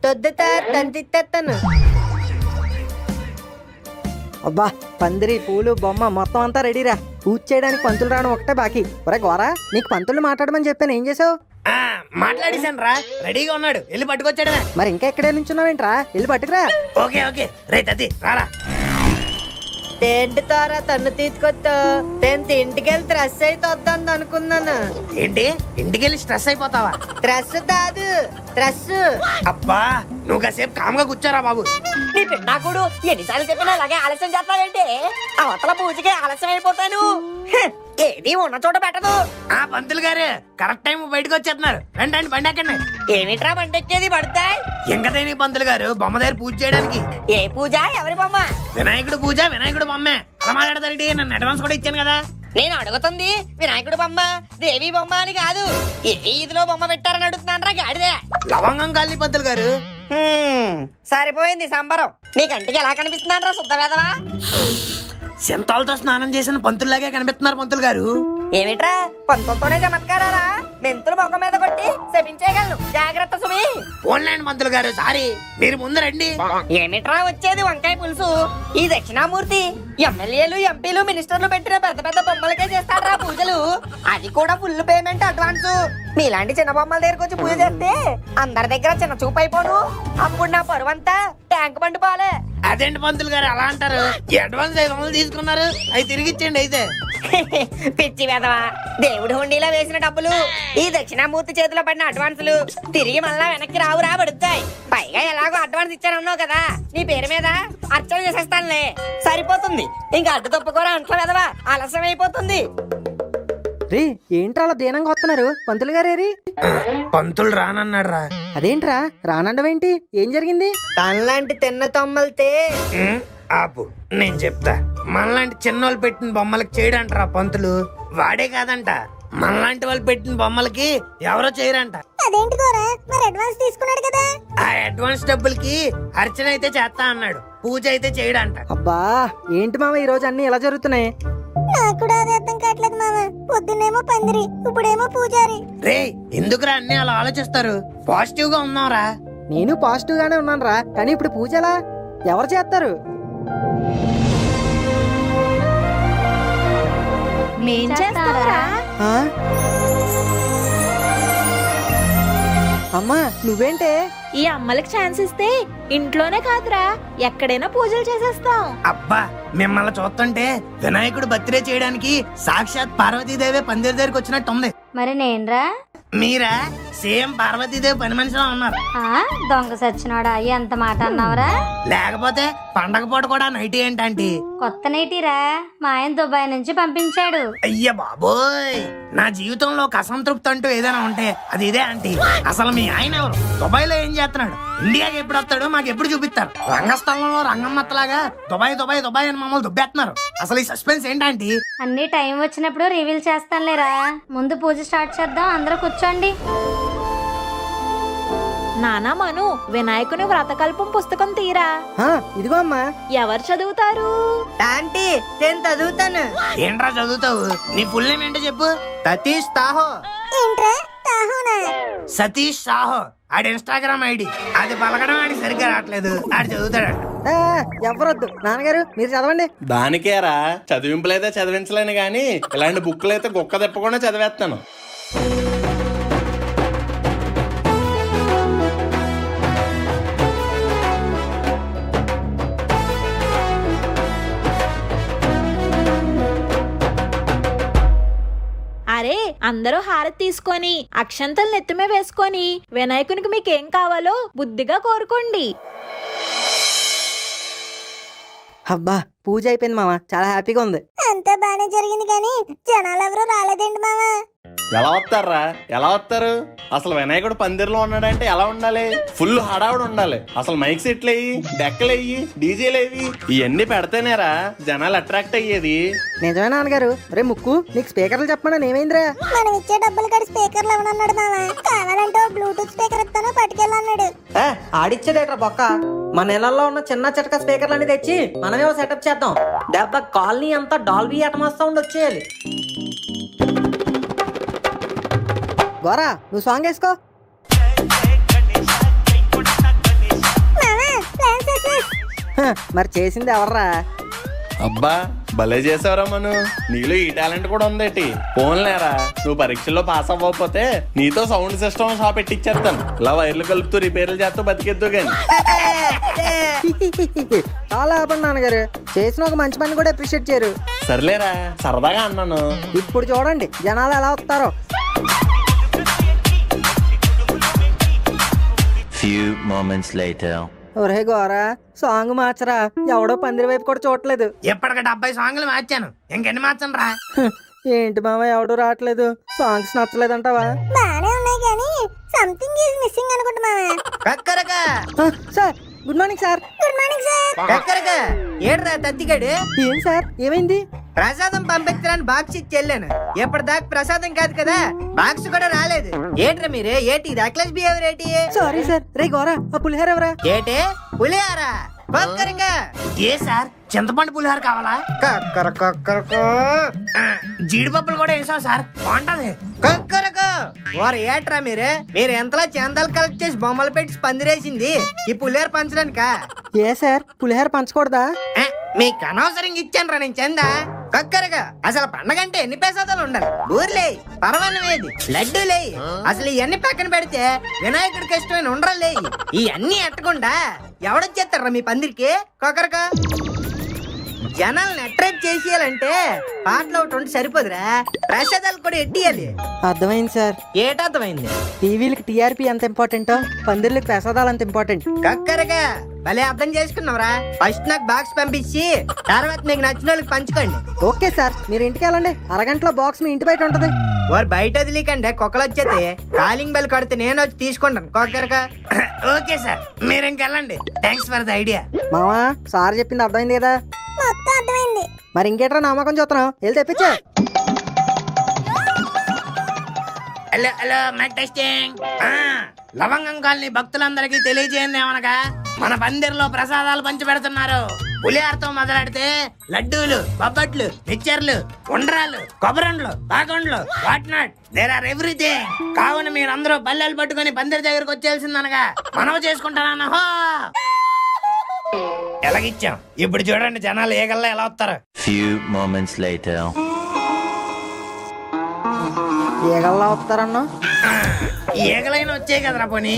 తొద్దుతా తంతిస్తాను. అబ్బా, పందిరి పూలు బొమ్మ మొత్తం అంతా రెడీరా. పూజ చేయడానికి పంతులు రావడం ఒకటే బాకీ. ఒరే గోరా, నీకు పంతులు మాట్లాడమని చెప్పాను, ఏం చేసావు? మాట్లాడేశాను రా, రెడీగా ఉన్నాడు, వెళ్ళి పట్టుకొచ్చాడమే. మరి ఇంకా ఎక్కడే నుంచున్నావేంట్రా, వెళ్ళి పట్టుకురా. Okay okay. రే తది రారా. ఏంటి తారా తన్ను తీసుకొచ్చా నేను ఇంటికెళ్ళి డ్రెస్ అయితే వద్దాను అనుకున్నాను. ఏంటి ఇంటికెళ్ళి స్ట్రెస్ అయిపోతావా? డ్రెస్ కాదు డ్రెస్. అబ్బా నువ్వు కాసేపు కామ్గా కూర్చోరా బాబు. నీ పిన్నాకుడు ఎన్నిసార్లు చెప్పినా అలాగే ఆలస్యం చేస్తావేంటి? అవతల పూజకి ఆలస్యం అయిపోతాను. ఏది ఉన్న చోట పెట్టదు. ఆ పంతులు గారు కరెక్ట్ టైం బయటకు వచ్చేస్తున్నారు. రండి బండి ఎక్కండి. ఏమిట్రా బండెక్కేది పడతాయి? ఎంకదేని పంతులు గారు బొమ్మ దగ్గర పూజ చేయడానికి. ఏ పూజ ఎవరి బొమ్మ? వినాయకుడు పూజ వినాయకుడు బొమ్మే. అలా మాట్లాడతారండి, నన్ను అడ్వాన్స్ కూడా ఇచ్చాను కదా. నేను అడుగుతుంది వినాయకుడు బొమ్మ దేవి బొమ్మ అని కాదు. ఏ ఇదిలో బొమ్మ పెట్టారని అడుగుతున్నాను రా గాడిదే. లవంగం కాలి పంతులు గారు. సరిపోయింది సంబరం. నీ కంటికి ఎలా కనిపిస్తున్నాను రా శుద్ధ వేదవా? సింతాలతో స్నానం చేసిన పంతుల్లాగే కనిపిస్తున్నారు పంతులు గారు. ఏమిట్రా పంతులతోనే చమత్కారాలా? మెంతులు మొక్క మీద కొట్టి శపించేయగలను. జాగ్రత్త సుమి. ఫోన్లాండ్ పంతులు గారు సారీ, మీరు ముందు రండి. ఏమిట్రా వచ్చేది వంకాయ పులుసు? ఈ దక్షిణామూర్తి ఎమ్మెల్యేలు ఎంపీలు మినిస్టర్లు పెట్టిన పెద్ద పెద్ద బొమ్మలకే చేస్తాడ్రా పూజలు. అది కూడా ఫుల్ పేమెంట్ అడ్వాన్స్. మీలాంటి చిన్న బొమ్మల దగ్గరకు వచ్చి పూజ చేస్తే అందరి దగ్గర చిన్న చూపు అయిపోను. అప్పుడు నా పరువంతా ట్యాంక్ బండి పాలే. అదేంటి పంతులు గారు అలా అంటారు? అడ్వాన్స్ 500 తీసుకున్నారు, అవి తిరిగి ఇచ్చేయండి అయితే. పిచ్చి వెదవా, దేవుడి హుండీలో వేసిన డబ్బులు ఈ దక్షిణామూర్తి చేతిలో పడిన అడ్వాన్సులు తిరిగి మళ్ళా వెనక్కి రావురా పడుతాయి. పైగా ఎలాగో అడ్వాన్స్ ఇచ్చానన్నావు కదా, నీ పేరు మీద అర్చన చేసేస్తానులే. సరిపోతుంది. ఇంకా అడ్డు తప్పుకోరా అంట్లో వెదవా, ఆలస్యం అయిపోతుంది. రే ఏంట్రా అలా దీనంగా వస్తున్నారు? పంతులు గారేరి? పంతులు రానన్నాడు రా. అదేంట్రా రానండవేంటి? ఏం జరిగింది? తనలాంటి తిన్న తొమ్మలతే ఆపు నేను చెప్తా. మనలాంటి చిన్నోళ్ళు పెట్టిన బొమ్మలకి చేయడంటారా పంతులు? వాడే కాదంట, మనలాంటి వాళ్ళు పెట్టిన బొమ్మలకి ఎవరో చేయరంట. అదేంటి గోరా, మరి అడ్వాన్స్ తీసుకున్నాడు కదా? ఆ అడ్వాన్స్ డబ్బులకి అర్చన అయితే చేస్తా అన్నాడు, పూజ అయితే చేయడంట. అబ్బా ఏంటి మామ ఈ రోజు అన్ని ఎలా జరుగుతున్నాయి? నాకు కూడా అది అర్థం కావట్లేదు మామ. పొద్దున్నేమో పందిరి, ఇప్పుడేమో పూజారి. రే ఎందుకురా అన్ని అలా ఆలోచిస్తారు? పాజిటివ్ గా ఉన్నావురా. నేను పాజిటివ్ గానే ఉన్నాను రా, కానీ ఇప్పుడు పూజలా ఎవరు చేస్తారు? మేం చేస్తారా? ఆ? అమ్మా నువ్వేంటే? ఈ అమ్మలకి ఛాన్స్ ఇస్తే ఇంట్లోనే కాదురా ఎక్కడైనా పూజలు చేసేస్తాం. అబ్బా మిమ్మల్ని చూస్తుంటే వినాయకుడు బర్త్డే చేయడానికి సాక్షాత్ పార్వతీదేవి పందిరి దగ్గరికి వచ్చినట్టు ఉంది. మరి నేనరా? మీరా? సేమ్ పార్వతీదేవి పని మనిషిలో ఉన్నారు. దొంగ సచ్చినోడా, ఎంత మాట అన్నావరా? లేకపోతే పండగ పూట కూడా నైట్ ఏంటంటే కొత్త నైటీరా, మా ఆయన దుబాయ్ నుంచి పంపించాడు. అయ్య బాబోయ్, నా జీవితంలో ఒక అసంతృప్తి అంటూ ఏదైనా ఉంటే అది ఇదే ఆంటీ. అసలు మీ ఆయన ఎవరు? దుబాయ్ లో ఏం చేస్తున్నాడు? ఇండియాకి ఎప్పుడు వస్తాడు? మాకు ఎప్పుడు చూపిస్తారు? రంగస్థలంలో రంగమ్మత్తలాగా దుబాయ్ దుబాయ్ దుబాయ్ అని మమ్మల్ని దుబ్బేస్తున్నారు. అసలు ఈ సస్పెన్స్ ఏంటంటే? అన్ని టైం వచ్చినప్పుడు రివీల్ చేస్తానులేరా. ముందు పూజ స్టార్ట్ చేద్దాం, అందరూ కూర్చోండి. నానా మను, వినాయకుని వ్రతకల్పం పుస్తకం తీరా. ఇదిగో అమ్మా. ఎవరు చదువుతారు? ఆంటీ నేను చదువుతాను. ఏంట్రా చదువుతావు? నీ ఫుల్ నేమ్ ఏంటో చెప్పు. సతీష్ సాహో. ఏంట్రా తాహోనా? సతీష్ సాహో ఆడి ఇన్స్టాగ్రామ్ ఐడి. అది పలకడం ఆడికి సరిగ్గా రావట్లేదు, ఆడు చదువుతాడు. ఎవరొద్దు నాన్నగారు, మీరు చదవండి. దానికేరా చదివింపులైతే చదివించలేను గాని ఇలాంటి బుక్లు అయితే గుక్క తిప్పకుండా చదివేస్తాను. అరే అందరూ హారతి తీసుకొని అక్షంతలు నెత్తిమే వేసుకొని వినాయకునికి మీకేం కావాలో బుద్ధిగా కోరుకోండి. అబ్బా పూజ అయిపోయింది మామ, చాలా హ్యాపీగా ఉంది. అంతా బానే జరిగింది కానీ జనాలు ఎవరు రాలేదేంటి మామ? ఎలా వస్తారా? ఎలా వస్తారు? అసలు వినాయకుడు పందిరిలో ఉన్నాడంటే ఎలా ఉండాలి? ఫుల్ హడావుడు ఉండాలి. అసలు మైక్ సెట్లు అయ్యి, డెక్కలు అయ్యి, డీజేలు అయ్యి ఇవన్నీ పెడితేనేరా జనాలు అట్రాక్ట్ అయ్యేది. నిజమే నాన్నగారు. రే ముక్కు, నీకు స్పీకర్లు చెప్పమని ఏమైందిరా? మనం ఇచ్చే డబ్బులు కడి స్పీకర్లు ఇవ్వనన్నాడు మామ. కావాలంటే బ్లూటూత్ స్పీకర్ ఇస్తాను పట్టుకెళ్ళన్నాడు. ఆడిచ్చేదేట్రా బొక్క. మన నెలల్లో ఉన్న చిన్న చిటక స్పీకర్లు తెచ్చి మనమే సెటప్ చేద్దాం. దెబ్బ కాలనీ అంతా డాల్బీ అట్మాస్ సౌండ్ వచ్చేయాలి. గోరా నువ్వు సాంగ్ వేసుకో. మరి చేసింది ఎవర్రా? అబ్బా భలే చేసావురా మను, నీలో ఈ టాలెంట్ కూడా ఉందేటి. ఫోన్లేరా, నువ్వు పరీక్షల్లో పాస్ అవ్వకపోతే నీతో సౌండ్ సిస్టమ్ షాప్ పెట్టిచ్చేస్తాను. ఇలా వైర్లు కలుపుతూ రిపేర్లు చేస్తూ బతికెద్దు గాని. చాలా ఆపండి నాన్నగారు, చేసిన ఒక మంచి పని కూడా అప్రిషియేట్ చేయరు. సర్లేరా, సరదాగా అన్నాను. ఇప్పుడు చూడండి జనాలు ఎలా వస్తారో. Few moments later. ఒరే గోరా, సాంగ్ మార్చరా, ఎవడో పందిరి వైపు కూడా చూడలేదు. ఎప్పటికి 70 సాంగ్లు మార్చాను, ఇంకెన్ని మార్చను రా. ఏంటి మామ ఎవడు రావట్లేదు, సాంగ్స్ నచ్చలేదంటావా? బానే ఉన్నాయి కానీ సంథింగ్ ఈజ్ మిస్సింగ్ అనుకుంటా మావా. కక్కరగా sir good morning sir. Good morning sir. కక్కరగా ఏడ్రా తత్తిగాడు. ఏం సార్ ఏమైంది? ప్రసాదం పంపించడానికి బాక్స్ ఇచ్చి వెళ్ళాను, ఎప్పటిదాకా ప్రసాదం కాదు కదా, బాక్స్ కూడా రాలేదు. ఏట్రా మీరు ఏటి రెక్లెస్ బిహేవియర్ ఏంటి? Sorry sir. రే గోరా, ఆ పులిహోర ఎవరా? ఏటే పులిహారా? కొక్కరగా ఏ సార్, చింతపండు పులిహార కావాలా? కక్కర కక్కరకు జీడిపప్పులు కూడా వేసాం సార్, బాగుంటది. కక్కరకు వారు ఏట్రా మీరు ఎంతలా చందాలు కలెక్ట్ చేసి బొమ్మలు పెట్టి పందిరేసింది ఈ పులిహార పంచడానికా? ఏ సార్ పులిహోర పంచకూడదా? మీకు అనవసరంగా ఇచ్చాను రా నేను చందా. కక్కరగా అసలు పండగ అంటే ఎన్ని ప్రసాదాలు ఉండాలి? ఊర్లే పరమాన్నమేది, లడ్డూలే, అసలు ఇవన్నీ పక్కన పెడితే వినాయకుడికి ఇష్టమైన ఉండరాలే, ఇవన్నీ ఎట్టకుండా ఎవడొచ్చేస్తారా మీ పందిరికి? కొక్కరగా జనాలను అట్రాక్ట్ చేసేయాలంటే పాటలు ఒకటి ఉంటే సరిపోదురా, ప్రసాదాలు కూడా ఎట్టియాలి. అర్థమైంది సార్. ఏటర్థమైంది? టీవీలకి టీఆర్పీ ఎంత ఇంపార్టెంటో పందిర్లకి ప్రసాదాలు అంత ఇంపార్టెంట్. కక్కరగా భలే అర్థం చేసుకున్నావురా. ఫస్ట్ నాకు బాక్స్ పంపించి తర్వాత మీకు నచ్చిన వాళ్ళకి పంచుకోండి. ఓకే సార్, మీరు ఇంటికి వెళ్ళండి, అరగంటలో బాక్స్ మీ ఇంటి బయట ఉంటది. వారు బయట వదిలేకండి, కుక్కలు వచ్చేస్తే కాలింగ్ బెల్ కొడితే నేను వచ్చి తీసుకుంటాను. కొక్కరగా ఓకే సార్, మీరు ఇంకెళ్ళండి. Thanks for the idea. మామా సార్ చెప్పింది అర్థమైంది కదా? మొత్తం అర్థమైంది. మరి ఇంకేట్రా నామకం చూస్తున్నావు, వెళ్ళి తెప్పించే. Hello hello mike testing. Lavangam colony భక్తులందరికీ తెలియజేయండి ఏమనగా మన పందిర్లో ప్రసాదాలు పంచి పెడుతున్నారు. పులిహారతో మొదలెడితే లడ్డూలు, బొబ్బట్లు, మిక్చర్లు, ఉండ్రాలు, కొబ్బరండ్లు, పాకుండ్లు, what not, there are everything. కావున మీరందరూ బల్లెలు పట్టుకుని పందిరి దగ్గరకు వచ్చేసిందనగా మనవి చేసుకుంటానన్నా. ఎలాగిచ్చాం ఇప్పుడు చూడండి జనాలు ఏగల్లా ఎలా వస్తారు. Few moments later. ఏగల్లా వస్తారన్నా? ఏగలైనా వచ్చాయి కదరా పోనీ.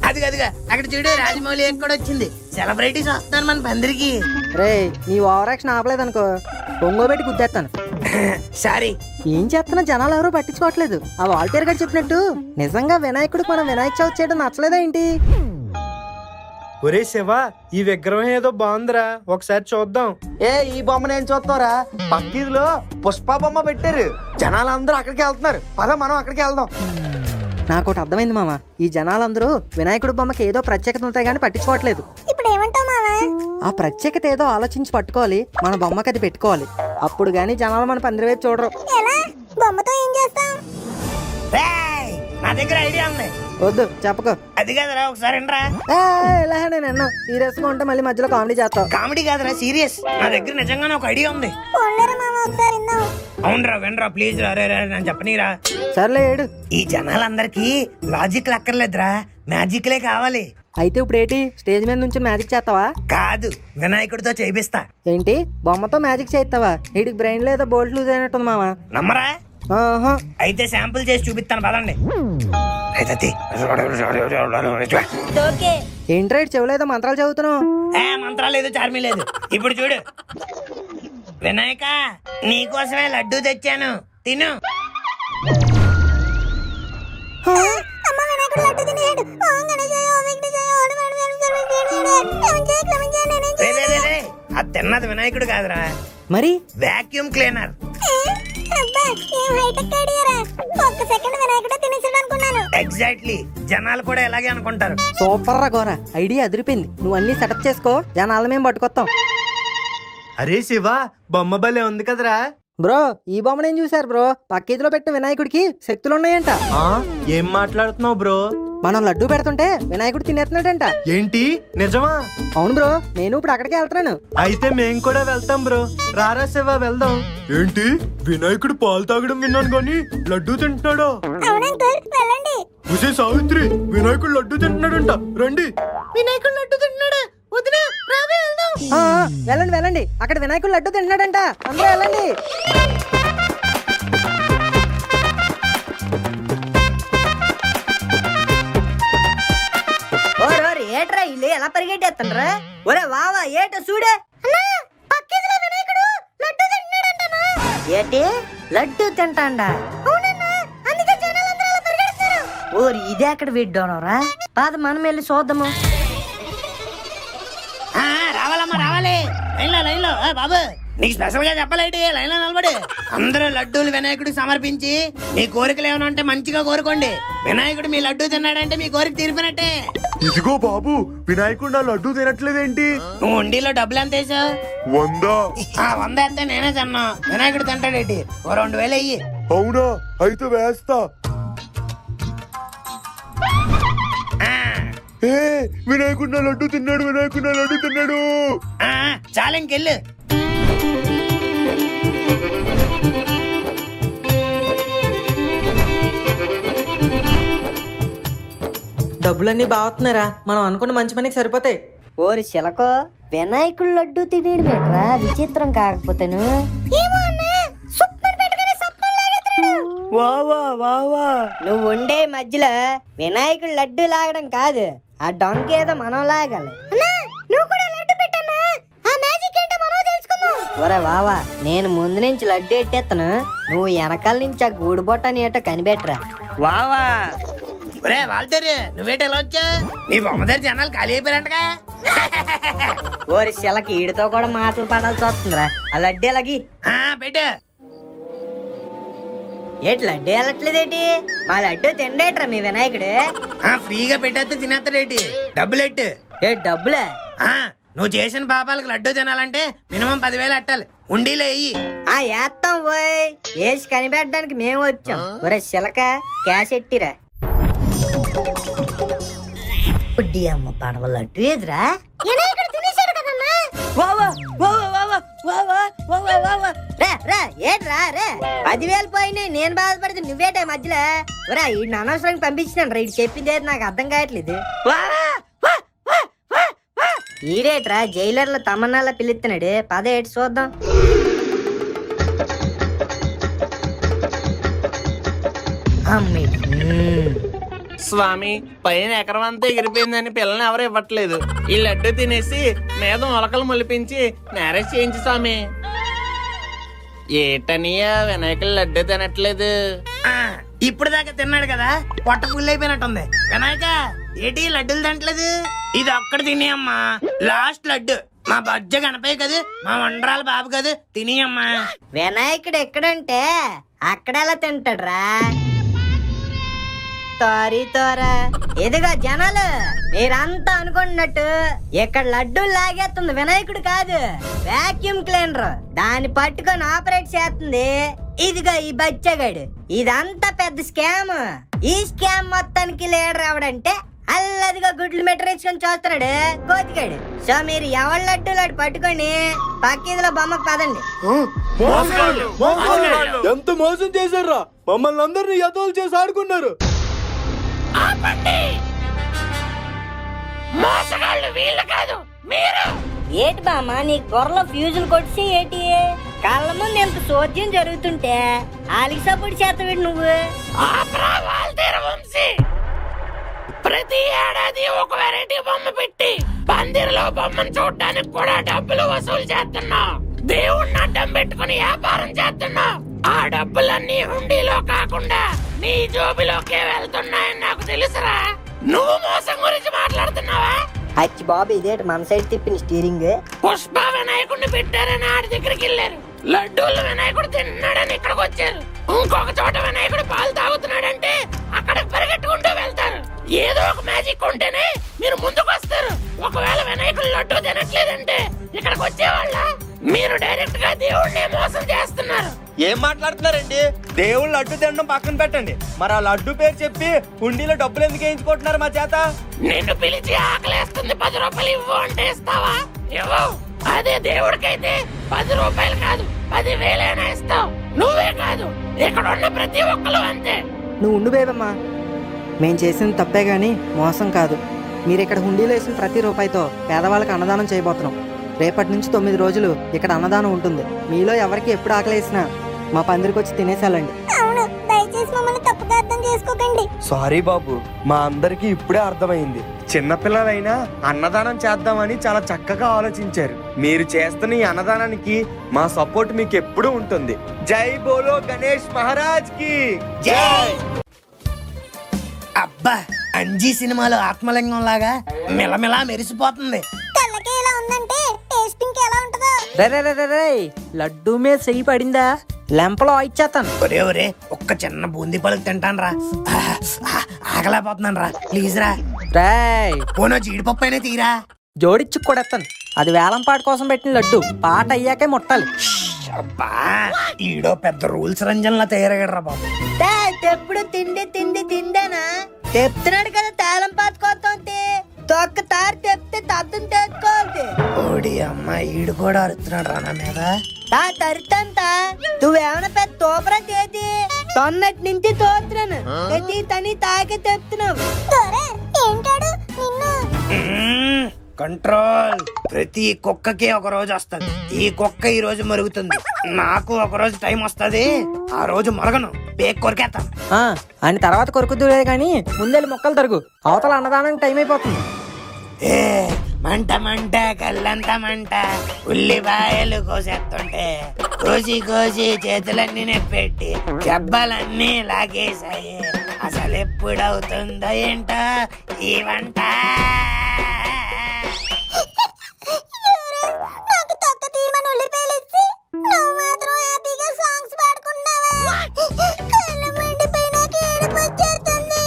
అది అదిగా అక్కడ చూడు, రాజమౌళి కూడా వచ్చింది. సెలబ్రిటీస్ వస్తున్నారు మన పందిరికి. రే నీ ఓవర్ యాక్షన్ ఆపలేదనుకో బొంగోబెట్టి గుద్దేస్తాను. సారీ. ఏం చేస్తున్నా జనాలు ఎవరు పట్టించుకోవట్లేదు. ఆ వాల్తేరు గారు చెప్పినట్టు నిజంగా వినాయకుడికి మనం వినాయక చవితి చేయడం నచ్చలేదా ఏంటి? ఒరే శివ, ఈ విగ్రహం ఏదో బాగుందిరా, ఒకసారి చూద్దాం. ఈ బొమ్మ నేను చూస్తారా? పక్కీలో పుష్ప బొమ్మ పెట్టారు, జనాలు అందరూ అక్కడికి వెళ్తున్నారు. పద మనం అక్కడికి వెళ్దాం. నాకు ఒకటి అర్థమైంది మామ, ఈ జనాలందరూ వినాయకుడి బొమ్మకి ఏదో ప్రత్యేకత ఉంటాయి కానీ పట్టించుకోవట్లేదు. ఇప్పుడు ఏమంటావు మావా? ఆ ప్రత్యేకత ఏదో ఆలోచించి పట్టుకోవాలి, మన బొమ్మకి అది పెట్టుకోవాలి. అప్పుడు గానీ జనాలు మన పందిరి వైపు చూడరు. ఎలా? బొమ్మతో ఏం చేస్తాం? నా దగ్గర ఐడియా ఉంది. వద్దు చెప్పకు. అది కాదురా, ఒకసారి నేను సీరియస్ గా ఉంటే మళ్ళీ మధ్యలో కామెడీ చేస్తావు. కామెడీ కాదురా, సీరియస్. నా దగ్గర నిజంగానే ఒక ఐడియా ఉంది. పోన్లేరా మావా, ఒకసారి విందాం. అవునరా, వినరా ప్లీజ్ రా. నేను చెప్పనీరా. సర్లే ఏడు. ఈ జనాలందరికీ లాజిక్ అక్కర్లేదురా, మ్యాజిక్లే కావాలి. అయితే ఇప్పుడు ఏంటి, స్టేజ్ మీద నుంచి మ్యాజిక్ చేస్తావా? కాదు, వినాయకుడితో చేయిస్తా. ఏంటి బొమ్మతో మ్యాజిక్ చేస్తావా? వీడికి బ్రెయిన్ లో ఏదో బోల్ట్ లూజ్ అయినట్టుంది మామ. నమ్మరా? అయితే శాంపుల్ చేసి చూపిస్తాను పదండి. ఏంట్రా చెవులేదో మంత్రాలు చదువుతున్నావు? మంత్రాలు లేదు, చార్మీ లేదు. ఇప్పుడు చూడు, వినాయక నీకోసమే లడ్డూ తెచ్చాను, తిను. అమ్మ వినాయకుడు లడ్డు తినేడు. ఓం గణేశాయ, ఓం విఘ్నేశాయ, ఓం అది తిన్నది వినాయకుడు కాదురా, మరి వాక్యూమ్ క్లీనర్. ఎగ్జాక్ట్లీ, జనాలు కూడా ఎలాగే అనుకుంటారు. సూపర్ రా గోరా, ఐడియా అదిరిపోయింది. నువ్వు అన్ని సెటప్ చేసుకో, జనాలు మేము పట్టుకొస్తాం. అరే శివ, బొమ్మ భలే ఉంది కదరా. బ్రో ఈ బొమ్మ నేను చూసారు బ్రో, పక్కీదిలో పెట్టిన వినాయకుడికి శక్తులు ఉన్నాయంట. ఏం మాట్లాడుతున్నావు బ్రో? మనం లడ్డు పెడుతుంటే వినాయకుడు తినేస్తున్నాడంట. ఏంటి నిజమా? అవును బ్రో, నేను ఇప్పుడు అక్కడికి వెళ్తున్నాను. అయితే మేం కూడా వెళ్తాం బ్రో, రారా శివ వెళ్దాం. ఏంటి వినాయకుడు పాలు తాగడం విన్నాను గాని లడ్డు తింటున్నాడా? సావిత్రి, వినాయకుడు లడ్డు తింటున్నాడంట, రండి. వినాయకుడు లడ్డు తింటున్నాడా? వదినా రావే వెళ్దాం. వెళ్ళండి వెళ్ళండి, అక్కడ వినాయకుడు లడ్డు తింటున్నాడంట, అందరూ వెళ్ళండి. ఓరి ఏట్రా ఇల్లు ఎలా పరిగెట్టేస్తుండ్రా? ఒరే వావా ఏట చూడే, ఏటి లడ్డు తింటాండా? ఓరి ఇదే అక్కడ విడ్డోనరా, పాద మనం వెళ్ళి చూద్దాము. రావాలమ్మా రావాలి, లైన్లో లైన్లో. బాబు నీకు స్పెషల్ గా చెప్పలేటి, లైన్లో నిలబడి అందరూ లడ్డూలు వినాయకుడికి సమర్పించి మీ కోరికలు ఏమైనా ఉంటే మంచిగా కోరుకోండి. వినాయకుడు మీ లడ్డూ తిన్నాడంటే మీ కోరిక తీరిపోయినట్టే. ఇదిగో బాబు, వినాయకుడు నా లడ్డు తినట్లేదేంటి? నువ్వు ఉండిలో డబ్బులు ఎంత వేసావు? 100. 100 ఎంత నేనే తిన్నా, వినాయకుడు తింటాడేటి? ఓ 2000 అయ్యి. అవునా, అయితే వేస్తా. ఏ వినాయకుడు నా లడ్డు తిన్నాడు, వినాయకుడు నా లడ్డు తిన్నాడు. చాలా ఇంకెళ్ళు. డబ్బులన్నీ బాగుతున్నారా? మనం అనుకున్న మంచి పనికి సరిపోతాయి. ఓరి చిలకో, వినాయకుడు లడ్డు తినేడు బెట్రా, విచిత్రం కాకపోతేను. నువ్వు ఉండే మధ్యలో వినాయకుడు లడ్డు లాగడం కాదు, ఆ డొంక ఏదో మనం లాగాలి. ఒరే వావా, నేను ముందు నుంచి లడ్డు ఎట్టేస్తాను, నువ్వు వెనకాల నుంచి ఆ గూడు బొట్టని ఏటో కనిపెట్టరా. వావా ఒరే వాల్తేరు, నువ్వేట ఎలా వచ్చా? నీ బొమ్మ దగ్గర జనాలు ఖాళీ అయిపోయారంటగా. ఓరి చిలకి ఈడితో కూడా మాటలు పడాల్సి వస్తుందిరా. ఆ లడ్డు ఎలాగి పెట్టు. ఏటి లడ్డు వెళ్ళట్లేదేటి? మా లడ్డు తిండేట్రా మీ వినాయకుడు? ఫ్రీగా పెట్టేస్తే తినేస్తాడేటి? డబ్బులెట్టు. ఏ డబ్బులే? నువ్వు చేసిన పాపాలకు లడ్డు తినాలంటే మినిమం 10,000 అట్టాలి. ఉండీలో వెయ్యి. ఏత్తాం పోయ్, వేసి కనిపెట్టడానికి మేము వచ్చాం. ఒరే చిలక, క్యాష్ ఎట్టిరా. ఉడ్డి అమ్మ పడవ లడ్డు ఎదురా. ఏట్రా రే, 10,000 పోయినాయి, నేను బాధపడితే నువ్వేటే మధ్యలో? ఒరే ఈ అనవసరంగా పంపించినాను రా, ఇటు చెప్పింది నాకు అర్థం కావట్లేదు. ఈడేట్రా జైలర్లో తమన్నాలా పిలుస్తున్నాడు, పదేటి చూద్దాం. స్వామి, పైన ఎకరం అంతా ఎగిరిపోయిందని పిల్లల్ని ఎవరు ఇవ్వట్లేదు. ఈ లడ్డు తినేసి మీద మొలకలు మొలిపించి మ్యారేజ్ చేయించు స్వామి. ఏటనియా వినాయకులు లడ్డు తినట్లేదు? ఇప్పుడు దాకా తిన్నాడు కదా, పొట్ట ఫుల్ అయిపోయినట్టుంది. వినాయక ఏటి లడ్డూలు తినట్లేదు? ఇది ఒక్కటి తినేయమ్మా, లాస్ట్ లడ్డు. మా బజ్జ గణపయ్య కదా, మా వండరాల బాబు కదా, తినేయమ్మా. వినాయకుడు ఎక్కడంటే అక్కడ ఎలా తింటాడ్రా? తోరా ఎదుగా జనాలు, మీరంతా అనుకున్నట్టు ఇక్కడ లడ్డూ లాగేస్తుంది వినాయకుడు కాదు, వాక్యూమ్ క్లీనర్. దాన్ని పట్టుకొని ఆపరేట్ చేస్తుంది ఇదిగో ఈ బచ్చగాడు. ఇదంతా పెద్ద స్కామ్. ఈ స్కామ్ మొత్తానికి లీడర్ ఎవడంటే అల్లదిగా గుడ్లు మెట్రేసుకొని చూస్తున్నాడు కోతిగాడు. సో మీరు ఎవరి లడ్డు లడ్డు పట్టుకొని పక్కీదిలో బొమ్మకు పదండి. ఎంత మోసం చేశారా? మమ్మల్ని అందరినీ యతోలు చేసి ఆడుకున్నారు. ఏటి బామ్మ, నీ గొర్రెలో ఫ్యూజులు కొట్టి ఏటి? కళ్ళ ముందు ఎంత చోద్యం జరుగుతుంటే ఆలికి సపోర్ట్ చేస్తావు నువ్వు? ప్రతి ఏడాది ఒక వెరైటీ బొమ్మ పెట్టి పందిరిలో బొమ్మను చూడడానికి కూడా డబ్బులు వసూలు చేస్తున్నా. దేవుణ్ణి అడ్డం పెట్టుకుని వ్యాపారం చేస్తున్నా. ఆ డబ్బులన్నీ హుండీలో కాకుండా నీ జోబిలోకే వెళ్తున్నాయని నాకు తెలుసురా. నువ్వు మోసం గురించి మాట్లాడుతున్నావా? అచ్చి బాబు, ఇదేంటి మన సైడ్ తిప్పిన స్టీరింగ్? పుష్ప వినాయకుడిని పెట్టారని ఆడి దగ్గరికి వెళ్ళారు. లడ్డూలు వినాయకుడు తిన్నాడని ఇక్కడికి వచ్చారు. ఇంకొక చోట వినాయకుడు పాలు తాగుతున్నాడంటే అక్కడికి పరిగెట్టుకుంటూ వెళ్తారు. ఏదో ఒక మ్యాజిక్ ఉంటేనే మీరు ముందుకు వస్తారు. ఒకవేళ వినాయకుడు లడ్డూ తినట్లేదంటే ఇక్కడికి వచ్చేవాళ్ళ? మీరు డైరెక్ట్ గా దేవుడిని మోసం చేస్తున్నారు. ఏం మాట్లాడుతున్నారండి? దేవుళ్ళు లడ్డు తినడం పక్కన పెట్టండి, మరి ఆ లడ్డు పేరు చెప్పి హుండీలో డబ్బులు ఎందుకు వేయించుకుంటున్నారు మా చేత? నిన్ను పిలిచి ఆకలేస్తుంది 10 రూపాయలు ఇవ్వు అంటే ఇస్తావా? ఇవ్వవు. అదే దేవుడికైతే 10 రూపాయలు కాదు 10,000 ఇస్తావు. నువ్వే కాదు, ఇక్కడ ఉన్న ప్రతి ఒక్కరు అంతే. నువ్వు ఉండు బేబమ్మా, మేం చేసిన తప్పే గాని మోసం కాదు. మీరు ఇక్కడ హుండీలో వేసిన ప్రతి రూపాయితో పేదవాళ్ళకి అన్నదానం చేయబోతున్నాం. రేపటి నుంచి 9 రోజులు ఇక్కడ అన్నదానం ఉంటుంది. మీలో ఎవరికి ఎప్పుడు ఆకలేసినా మా పందిరికి వచ్చి తినేసాలండి. అవును, దయచేసి మమ్మల్ని తప్పుగా అర్థం చేసుకోకండి. సారీ బాబు, మా అందరికి ఇప్పుడే అర్థమైంది. చిన్నపిల్లలైనా అన్నదానం చేద్దామని చాలా చక్కగా ఆలోచించారు. మీరు చేస్తున్న ఈ అన్నదానానికి మా సపోర్ట్ మీకు ఎప్పుడూ ఉంటుంది. జై బోలో గణేష్ మహారాజ్ కి జై. అబ్బా, అంజీ సినిమాలో ఆత్మలింగం లాగా మిలమిలా మెరిసిపోతుంది. కళ్ళకి ఎలా ఉందంటే టేస్టింగ్ ఎలా ఉంటుందో. రే లడ్డూ మీద చెయ్యి పడిందా లెంపలో ఇచ్చేస్తాను. ఒరే ఒరే, ఒక్క చిన్న బూందీ పలుకు తింటాను రా, ఆగలేకపోతున్నాను రా, ప్లీజ్ రా. రేయ్ పోనో జీడిపప్పు అయినా తీరా. జోడిచ్చి కొడేస్తాను. అది వేలం పాట కోసం పెట్టిన లడ్డు, పాట అయ్యాకే ముట్టాలి. అబ్బా, ఈడో పెద్ద రూల్స్ రంజన్లా తయారయ్యాడు బాబు. ఎప్పుడు తిండి తిండి తిండేనా చెప్తున్నాడు కదా, తాళం పాతుకోతుంది. తొక్క తారు చెప్తే తద్దును తెచ్చుకోవాలి. ఓడి అమ్మ, ఈడు కూడా అరుస్తున్నాడు రా నా మీద. తరుతంతా నువ్వేమైనా పెద్ద తోపరా చేతి తొన్నటి నుంచి తోతున్నాను ప్రతి తని తాకి తెస్తున్నావు. ఏంటాడు నిన్ను? కంట్రోల్. ప్రతి కుక్కకి ఒక రోజు వస్తుంది. ఈ కుక్క ఈ రోజు మరుగుతుంది, నాకు ఒక రోజు టైం వస్తుంది. ఆ రోజు మరగను, పేక్ కొరికేస్తాను. అని తర్వాత కొరుకుద్దులే గాని ముందెళ్ళి మొక్కలు తరుగు, అవతల అన్నదానానికి టైం అయిపోతుంది. ఏ మంట మంట కళ్ళంత మంట, ఉల్లిపాయలు కోసేస్తుంటే కోసి కోసి చేతులన్నీ నెప్పెట్టి జబ్బలన్నీ లాగేశాయి. అసలు ఎప్పుడవుతుందో ఏంటో ఈ వంట. నాకు తొక్క తీయమని ఉల్లిపాయలు ఇచ్చి నువ్వు మాత్రం హ్యాపీగా సాంగ్స్ పాడుకున్నావా? కళ్ళు మండిపోయి నాకు ఏడుపు వచ్చేస్తుంది.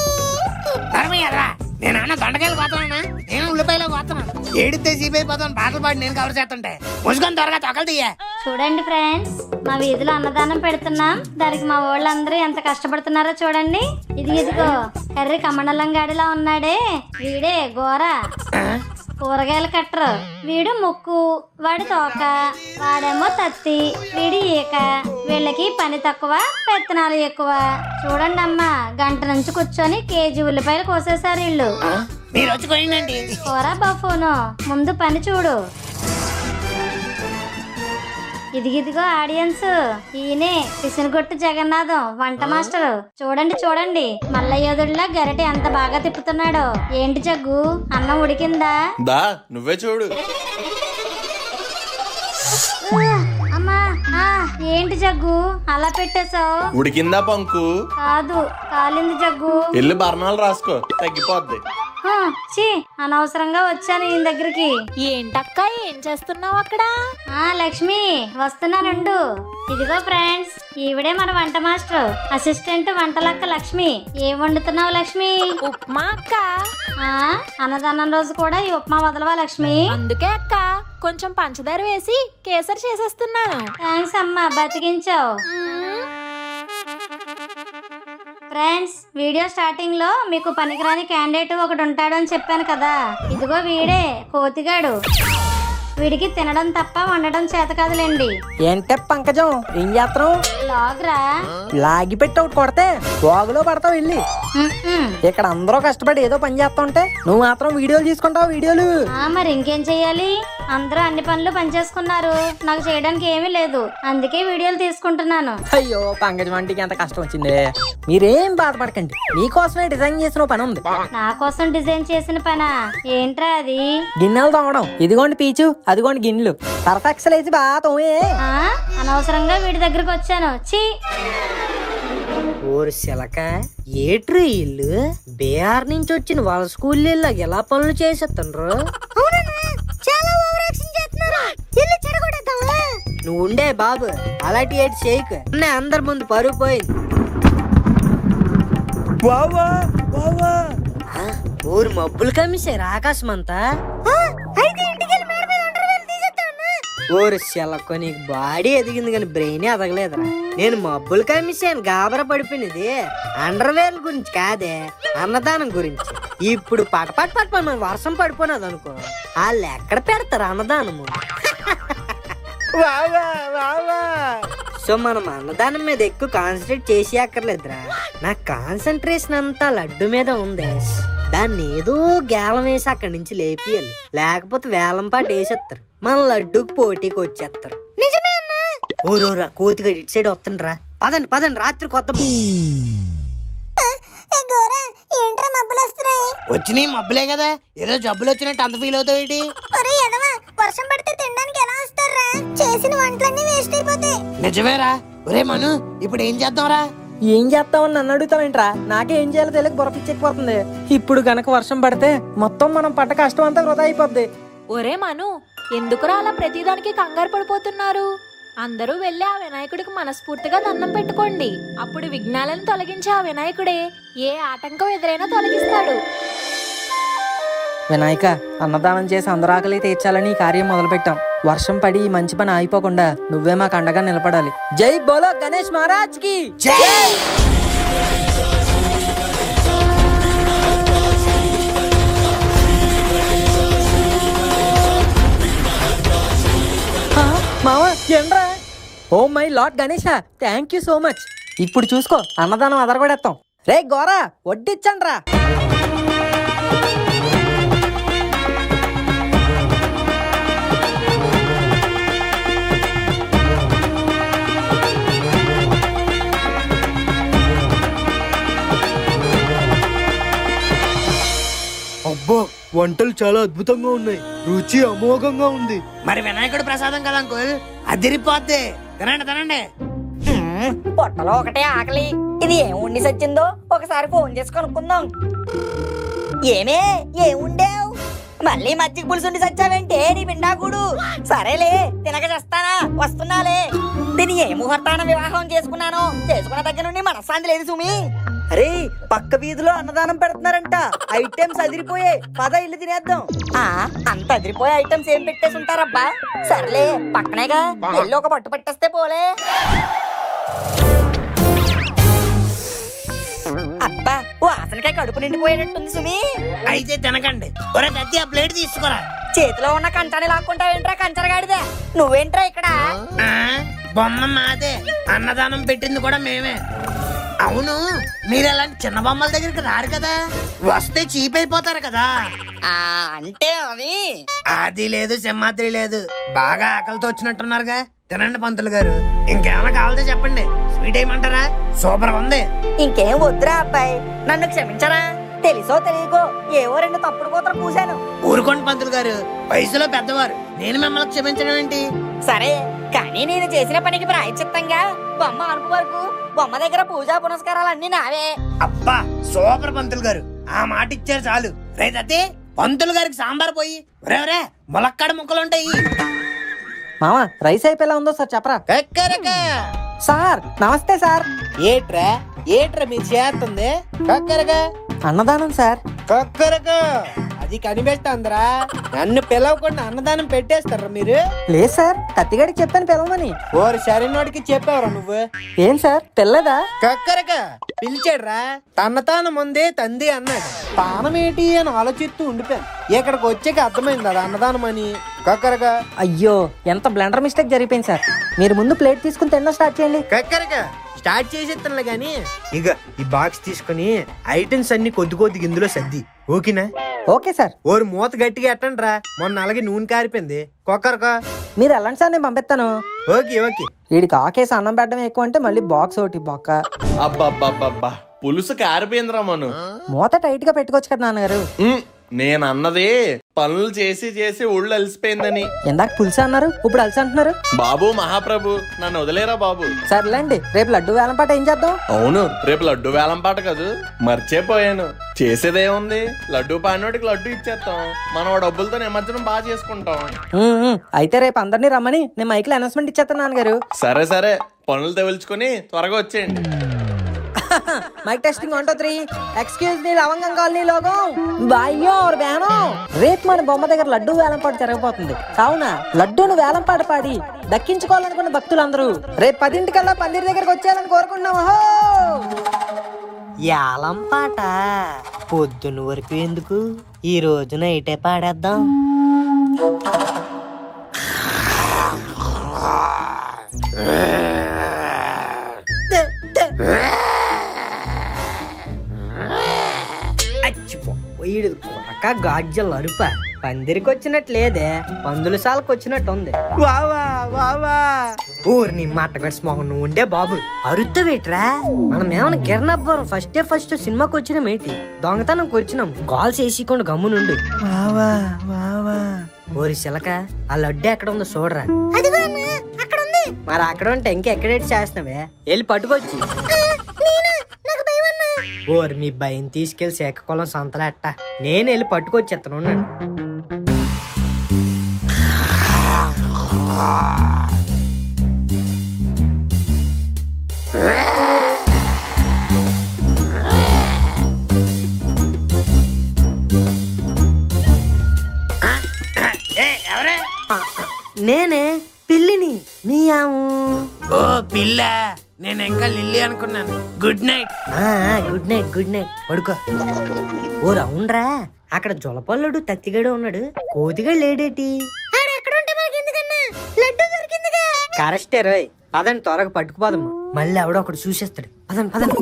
నేను అన్న దొండకాయలు కోతానా, నేను ఉల్లిపాయలు కోతున్నాను. ఏడితే సీపైపోతాను పాటలు పాడి నేను కవర్ చేస్తుంటే. ముసుకొని త్వరగా తొక్కలు తీయ. చూడండి ఫ్రెండ్స్, మా వీధిలో అన్నదానం పెడుతున్నాం. దానికి మా వాళ్ళందరూ ఎంత కష్టపడుతున్నారో చూడండి. ఇదిగో కర్రీ కమండలం గాడిలా ఉన్నాడే, వీడే గోర కూరగాయలు కట్టరు. వీడు ముక్కు, వాడి తోక, వాడేమో తత్తి, వీడి ఈక. వీళ్ళకి పని తక్కువ, పెత్తనాలు ఎక్కువ. చూడండి అమ్మా, గంట నుంచి కూర్చొని కేజీ ఉల్లిపాయలు కోసేశారు వీళ్ళు. మీరు వచ్చి కొనండి. కూర బఫోను, ముందు పని చూడు. ఇదిగో ఆడియన్స్, ఈయనే పిసినగొట్టు జగన్నాథం వంట మాస్టర్. చూడండి చూడండి, మల్లయోధుడిలా గరిటె ఎంత బాగా తిప్పుతున్నాడో. ఏంటి జగ్గు, అన్నం ఉడికిందా? దా నువ్వే చూడు. అమ్మా, ఏంటి జగ్గు అలా పెట్టేశావు? ఉడికిందా పంకు? కాదు, కాలింది జగ్గు. ఎల్లు బర్ణాలు రాసుకో, తగ్గిపోద్ది. ఛీ, అనవసరంగా వచ్చాను ఈయన దగ్గరికి. ఏంటక్క, ఏం చేస్తున్నావు అక్కడ? లక్ష్మి వస్తున్నానండు. ఇదిగో ఫ్రెండ్స్, ఈవిడే మన వంట మాస్టర్, అసిస్టెంట్ వంటలక్క లక్ష్మి. ఏం వండుతున్నావు లక్ష్మి? ఉప్మా అక్క. అన్నదానం రోజు కూడా ఈ ఉప్మా వదలవా లక్ష్మి? అందుకే అక్క కొంచెం పంచదార వేసి కేసరి చేసేస్తున్నాను. థ్యాంక్స్ అమ్మా, బతికించావు. ఫ్రెండ్స్, వీడియో స్టార్టింగ్ లో మీకు పనికిరాని క్యాండిడేట్ ఒకడు ఉంటాడు అని చెప్పాను కదా. ఇదిగో వీడే కోతిగాడు. వీడికి తినడం తప్ప వండడం చేత కాదులేండి. ఏంటే పంకజం, ఏం చేస్తావు? లాగ్రా. లాగి పెట్టి ఒకటి కొడితే వాగులో పడతావు వెళ్ళి. ఇక్కడ అందరూ కష్టపడి ఏదో పని చేస్తా ఉంటే నువ్వు మాత్రం వీడియోలు తీసుకుంటావు. వీడియోలు మరి ఇంకేం చెయ్యాలి? అందరూ అన్ని పనులు పనిచేసుకున్నారు, నాకు చేయడానికి ఏమీ లేదు, అందుకే వీడియోలు తీసుకుంటున్నాను. అయ్యో పంకజం వంటికి ఎంత కష్టం వచ్చింది. మీరేం బాధపడకండి, మీకోసమే డిజైన్ చేసిన పని ఉంది. నా కోసం డిజైన్ చేసిన పనా? ఏంట్రా అది? గిన్నెలు తోమడం. ఇదిగోండి పీచు, అదిగోండి గిన్నెలు. సర్ఫెక్సల్ వేసి బాగా తోమే. అనవసరంగా వీడి దగ్గరకు వచ్చాను. ఛీ, ఓరు శిలక, ఏట్రీ ఇల్లు బీహార్ నుంచి వచ్చిన వాళ్ళ స్కూల్లో ఎలా పనులు చేసేస్తుండ్రు? నువ్వు ఉండే బాబు, అలాంటి ఏటి చేయకు. అందరి ముందు పరుగు పోయింది. ఊరు మబ్బులు కమ్మిసారు ఆకాశం అంతా. ఓరు శిలక, నీకు బాడీ ఎదిగింది కానీ బ్రెయిన్ ఎదగలేదురా. నేను మబ్బులు కమ్మిసాను గాబరా పడిపోయినది అండర్వేర్ గురించి కాదే, అన్నదానం గురించి. ఇప్పుడు పట వర్షం పడిపోయినది అనుకో, వాళ్ళు ఎక్కడ పెడతారు అన్నదానము? సో మనం అన్నదానం మీద ఎక్కువ కాన్సన్ట్రేట్ చేసి అక్కర్లేదురా. నా కాన్సన్ట్రేషన్ అంతా లడ్డు మీద ఉంది. దాన్ని ఏదో గేలం వేసి అక్కడి నుంచి లేపియాలి, లేకపోతే వేలం పాటు వేసేస్తారు, మన లడ్డూకి పోటీకి వచ్చేస్తారు. నిజమే అన్నా. ఓరోరా కోతిగా ఇటు సైడ్ వస్తుండ్రా, పదండి పదండి రాత్రి కొత్త గోరా ఏంట్రా మబ్బులు వస్తున్నాయి? వచ్చినాయి మబ్బులే కదా, ఏదో జబ్బులు వచ్చినట్టు అంత ఫీల్ అవుతావు ఏంటి? ఒరే ఎదవా, వర్షం పడితే తినడానికి ఎలా వస్తారా? చేసిన వంటలన్నీ వేస్ట్ అయిపోతాయి. నిజమేరా. ఒరే మను, ఇప్పుడు ఏం చేద్దాంరా? ఏం చేస్తామని నన్ను అడుగుతావేంట్రా? నాకే ఏం చేయాలో తెలియక బుర్రపిచ్చెక్కిపోతుంది. ఇప్పుడు గనక వర్షం పడితే మొత్తం మనం పట్ట కష్టం అంతా వృధా అయిపోద్ది. ఒరే మను, ఎందుకురా అలా ప్రతిదానికి కంగారు పడిపోతున్నారు? అందరూ వెళ్ళి ఆ వినాయకుడికి మనస్ఫూర్తిగా దండం పెట్టుకోండి. అప్పుడు విఘ్నాలను తొలగించే ఆ వినాయకుడే ఏ ఆటంకం ఎదురైనా తొలగిస్తాడు. వినాయక, అన్నదానం చేసి అందరూ ఆకలి తీర్చాలని ఈ కార్యం మొదలుపెట్టాం. వర్షం పడి ఈ మంచి పని ఆగిపోకుండా నువ్వే మాకు అండగా నిలబడాలి. జై బోలో గణేష్ మహారాజ్ కి జై. మావా ఏంట్రా? Oh my lord Ganesha, thank you so much. ఇప్పుడు చూసుకో, అన్నదానం అదరగొడేస్తాం. రే గోరా, వడ్డిచ్చండి రా. అబ్బా, వంటలు చాలా అద్భుతంగా ఉన్నాయి, రుచి అమోఘంగా ఉంది. మరి వినాయకుడు ప్రసాదం కదా అంకుల్, అదిరిపోద్ది. తినండి తినండి. పొట్టలో ఒకటే ఆకలి. ఇది ఏం ఉండి సచ్చిందో ఒకసారి ఫోన్ చేసి కనుక్కుందాం. ఏమే ఏం ఉండేవు? మళ్ళీ మజ్జిగ పులుసు ఉండి సచ్చావేంటే నీ పిండాకుడు? సరేలే, తినక చేస్తానా, వస్తున్నాలే. దీన్ని ఏ ముహూర్తాన వివాహం చేసుకున్నాను, చేసుకున్న దగ్గర నుండి మనశ్శాంతి లేదు సుమి. అరే, పక్క వీధిలో అన్నదానం పెడుతున్నారంట, ఐటమ్స్ అదిరిపోయాయి, పద ఇల్లు తినేద్దాం. అంత అదిరిపోయే ఐటమ్స్ ఏం పెట్టేసి ఉంటారబ్బా? సర్లే, పక్కనేగా, వెళ్ళి ఒక పట్టు పట్టేస్తే పోలే. అబ్బా, వాసనకాయ కడుపు నిండిపోయేటట్టుంది సుమి. అయితే తినకండి. ఒరే పెద్ద ఆ ప్లేట్ తీసుకురా. చేతిలో ఉన్న కంచాన్ని లాక్కుంటావేంట్రా కంచరగాడిదే? నువ్వేంట్రా ఇక్కడ? బొమ్మ మాదే, అన్నదానం పెట్టింది కూడా మేమే. అవును, మీరు అలాంటి చిన్న బొమ్మల దగ్గరికి రారు కదా, వస్తే చీప్ అయిపోతారు కదా. అంటే అది లేదు, సింహాద్రి లేదు. బాగా ఆకలితో వచ్చినట్టున్నారుగా, తినండి పంతులు గారు. ఇంకేమైనా కావాలంటే చెప్పండి, స్వీట్ ఏమంటారా? సూపర్ ఉంది. ఇంకేం వద్దురా అబ్బాయి, నన్ను క్షమించరా. తెలుసో తెలియకో ఏవో రెండు తప్పుడు కూతురు కూశాను. ఊరుకోండి పంతులు గారు, వయసులో పెద్దవారు, నేను మిమ్మల్ని క్షమించడం ఏంటి? సరే, కానీ నేను చేసిన పనికి ప్రాయశ్చిత్తంగా బొమ్మ అనుపు వరకు బొమ్మ దగ్గర పూజా పునస్కారాలు అన్ని నావే. అబ్బా సూపర్ పంతులు గారు, ఆ మాట ఇచ్చారు చాలు. రైతే పంతులు గారికి సాంబార్ పోయి రే ములక్కాడ ముక్కలుంటాయి. మామ, రైస్ అయిపోయేలా ఉందో సార్ చెప్పరా? సార్ నమస్తే సార్. ఏట్రా ఏట్రా మీరు చేస్తుంది? కక్కరగా అన్నదానం సార్. కక్కరగా అది కనిపెట్టాందిరా, నన్ను పిలవకుండా అన్నదానం పెట్టేస్తారా మీరు? లేదు సార్, కత్తిగడికి చెప్పాను పిలవమని. ఓరి సరైనోడికి చెప్పావురా నువ్వు. ఏం సార్ తెల్లదా? కక్కరగా పిలిచాడ్రా, తన్నతానం ఉంది తంది అన్నాడు. తానం ఏంటి అని ఆలోచిస్తూ ఉండిపోయాను. ఇక్కడికి వచ్చాక అర్థమైంది అది అన్నదానం అని. కక్కరగా అయ్యో, ఎంత బ్లండర్ మిస్టేక్ జరిగిపోయింది సార్. మీరు ముందు ప్లేట్ తీసుకుని తినడం స్టార్ట్ చేయండి. కక్కరగా స్టార్ట్ చేసేస్తానులే గాని, ఇక ఈ బాక్స్ తీసుకుని ఐటమ్స్ అన్ని కొద్ది కొద్దిగా ఇందులో సర్ది. ఓకేనా? Okay sir. ఓరి మూత గట్టిగా ఎట్టండి రా, మొన్న అలాగే నూనె కారిపోయింది. కొక్కరకా మీరు వెళ్ళండి సార్, నేను పంపిస్తాను. Okay okay. వీడికి ఆకేసి అన్నం పెట్టడం ఎక్కువ అంటే మళ్ళీ బాక్స్ ఒకటి బొక్క. అబ్బబ్బబ్బబ్బా, పులుసు కారిపోయిందిరా మను. మూత టైట్ గా పెట్టుకోవచ్చు కదా నాన్నగారు. నేను అన్నది పనులు చేసి చేసి ఒళ్ళు అలసిపోయిందని. ఇందాక పులుసు అన్నారు, ఇప్పుడు అలసి అంటున్నారు. బాబు మహాప్రభు, నన్ను వదిలేరా బాబు. సర్లేండి, రేపు లడ్డు వేలంపాట ఏం చేద్దాం? అవును, రేపు లడ్డు వేలంపాట కాదు, మర్చిపోయాను. చేసేదేముంది, లడ్డు పాడినోడికి లడ్డు ఇచ్చేస్తాం, మనం డబ్బులతో నిమజ్జనం బాగా చేసుకుంటాం. అయితే రేపు అందరినీ రమ్మని నేను మైకిల్ అనౌన్స్మెంట్ ఇచ్చేస్తాను నాన్నగారు. సరే సరే, పనులు తెవల్చుకుని త్వరగా వచ్చేయండి. Mic testing 1 2 3. ఎక్స్క్యూజ్ మీ, లవంగం కాలనీ లోగో బాయ్యో और బహనో. రేపు మన బొమ్మ దగ్గర లడ్డు వేలంపాట జరగబోతుంది. కావున లడ్డూను వేలంపాట పాడి దక్కించుకోవాలనుకున్న భక్తులందరూ రేపు 10 పందిరి దగ్గరకు వచ్చేయాలని కోరుకుంటున్నాం. యాలంపాట పొద్దున వరకు ఎందుకు, ఈ రోజు నైటే పాడేద్దాం. అచ్చిపో వీడు కొరక గాజ్జలు అరుప పందిరికి వచ్చినట్లేదే పందుల సాలకు వచ్చినట్టు ఉంది. వావా వావా ఊరిని మట్టగడ్స్ మొహం నువ్వు ఉండే బాబు అరుత్తవేట్రా? మనం ఏమైనా కిరణబ్బరం ఫస్ట్ సినిమాకి వచ్చినామేంటి? దొంగతనంకి వచ్చినాం. కాల్స్ వేసికుండా గమ్మునుండు. వావా వావా ఓరి చిలక ఆ లడ్డు ఎక్కడ ఉందో చూడరా. అదిగో అన్న అక్కడ ఉంది. మరి అక్కడ ఉంటే ఇంకెక్కడేటి చేస్తున్నావే? వెళ్ళి పట్టుకొచ్చి. నాకు భయం అన్న. ఓరి మీ భయం తీసుకెళ్లి శేఖకొలం సంతలేట నేను వెళ్ళి పట్టుకొచ్చేస్తాను ఉన్నాను. ఎవరే? నేనే పిల్లిని. మీయాము. ఓ పిల్ల, నేను ఇంకా లిల్లీ అనుకున్నాను. Good night. గుడ్ నైట్ పడుకో. ఓ రౌండ్రా, అక్కడ జొలపల్లుడు తత్తిగడు ఉన్నాడు, కోతిగా లేడేటి? ఆడ ఎక్కడ ఉంటే మనకి ఎందుకన్నా? లడ్డు దొరికిందిగా. కరెస్టే రోయ్, పదండి త్వరగా పట్టుకుపోదాము. మళ్ళీ ఎవడో ఒకడు చూసేస్తాడు. పదండి.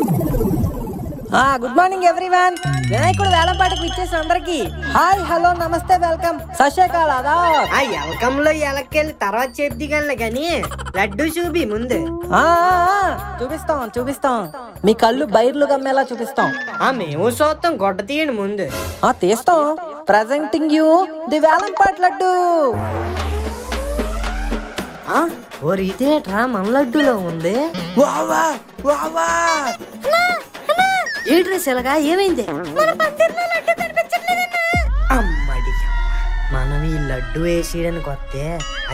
Good morning everyone. వినాయకుడు వేలంపాటకు ఇచ్చేసిన అందరికి హాయ్ హలో నమస్తే వెల్కమ్ సశ్రీకాల్ ఆదాబ్. ఆ ఎలకం లో ఎలకెళ్ళి తర్వాత చెప్దిగానే గాని లడ్డు చూపి ముందు. చూపిస్తాం మీ కళ్ళు బైర్లు గమ్మేలా చూపిస్తాం. మేము చూస్తాం, గొడ్డ తీయండి ముందు. తీస్తాం. ప్రెజెంటింగ్ యూ ది వేలంపాట్ లడ్డు. ఓ రీతేట్రా మన లడ్డులో ఉంది. వావా వావా ఏ డ్రెస్ ఎలాగా ఏమైంది? అమ్మడి మనం ఈ లడ్డు వేసేయడానికి వస్తే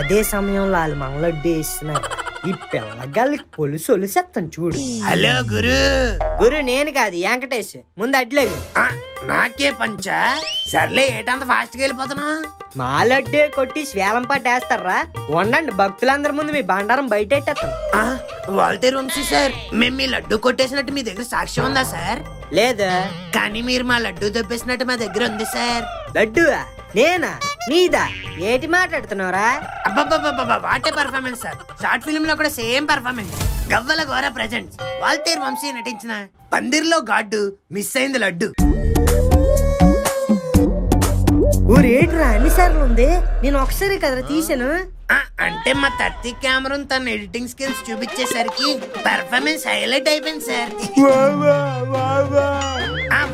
అదే సమయంలో వాళ్ళు మన లడ్డు వేస్తున్నారు. ఈ పిల్లగాళ్ళకి పొలుసు ఒలిసేస్తాను చూడు. హలో గురు నేను కాదు వెంకటేష్. ముందు అడ్లేదు. నాకే పంచా. సర్లే, ఏటంత ఫాస్ట్ గా వెళ్ళిపోతున్నా? మా లడ్డే కొట్టి స్వేలం పాటేస్తారా? ఉండండి, భక్తులందరి ముందు మీ బండారం బయట వాల్తేర్ వంశీ సార్, మేము మీ లడ్డు కొట్టేసినట్టు మీ దగ్గర సాక్ష్యం ఉందా సార్? లేదా? కానీ మీరు మా లడ్డు దొబ్బేసినట్టు మా దగ్గర ఉంది సార్. లడ్డు నేనా నీదా? ఏటి మాట్లాడుతున్నారా? అబ్బబ్బబ్బబ్బ, what a performance sir. Short film లో కూడా సేమ్ పర్ఫార్మెన్స్. గవ్వల గోర ప్రెజెంట్స్. వాల్తేర్ వంశీ నటించిన పందిర్లో గాడ్డు, మిస్ అయింది లడ్డు. ఊరేట్రా అన్నిసార్లు ఉంది? నేను ఒకసారి కదరా తీసాను. అంటే మా 30 కెమెరా తన ఎడిటింగ్ స్కిల్స్ చూపించేసరికి పర్ఫార్మెన్స్ హైలైట్ అయిపోయింది సార్.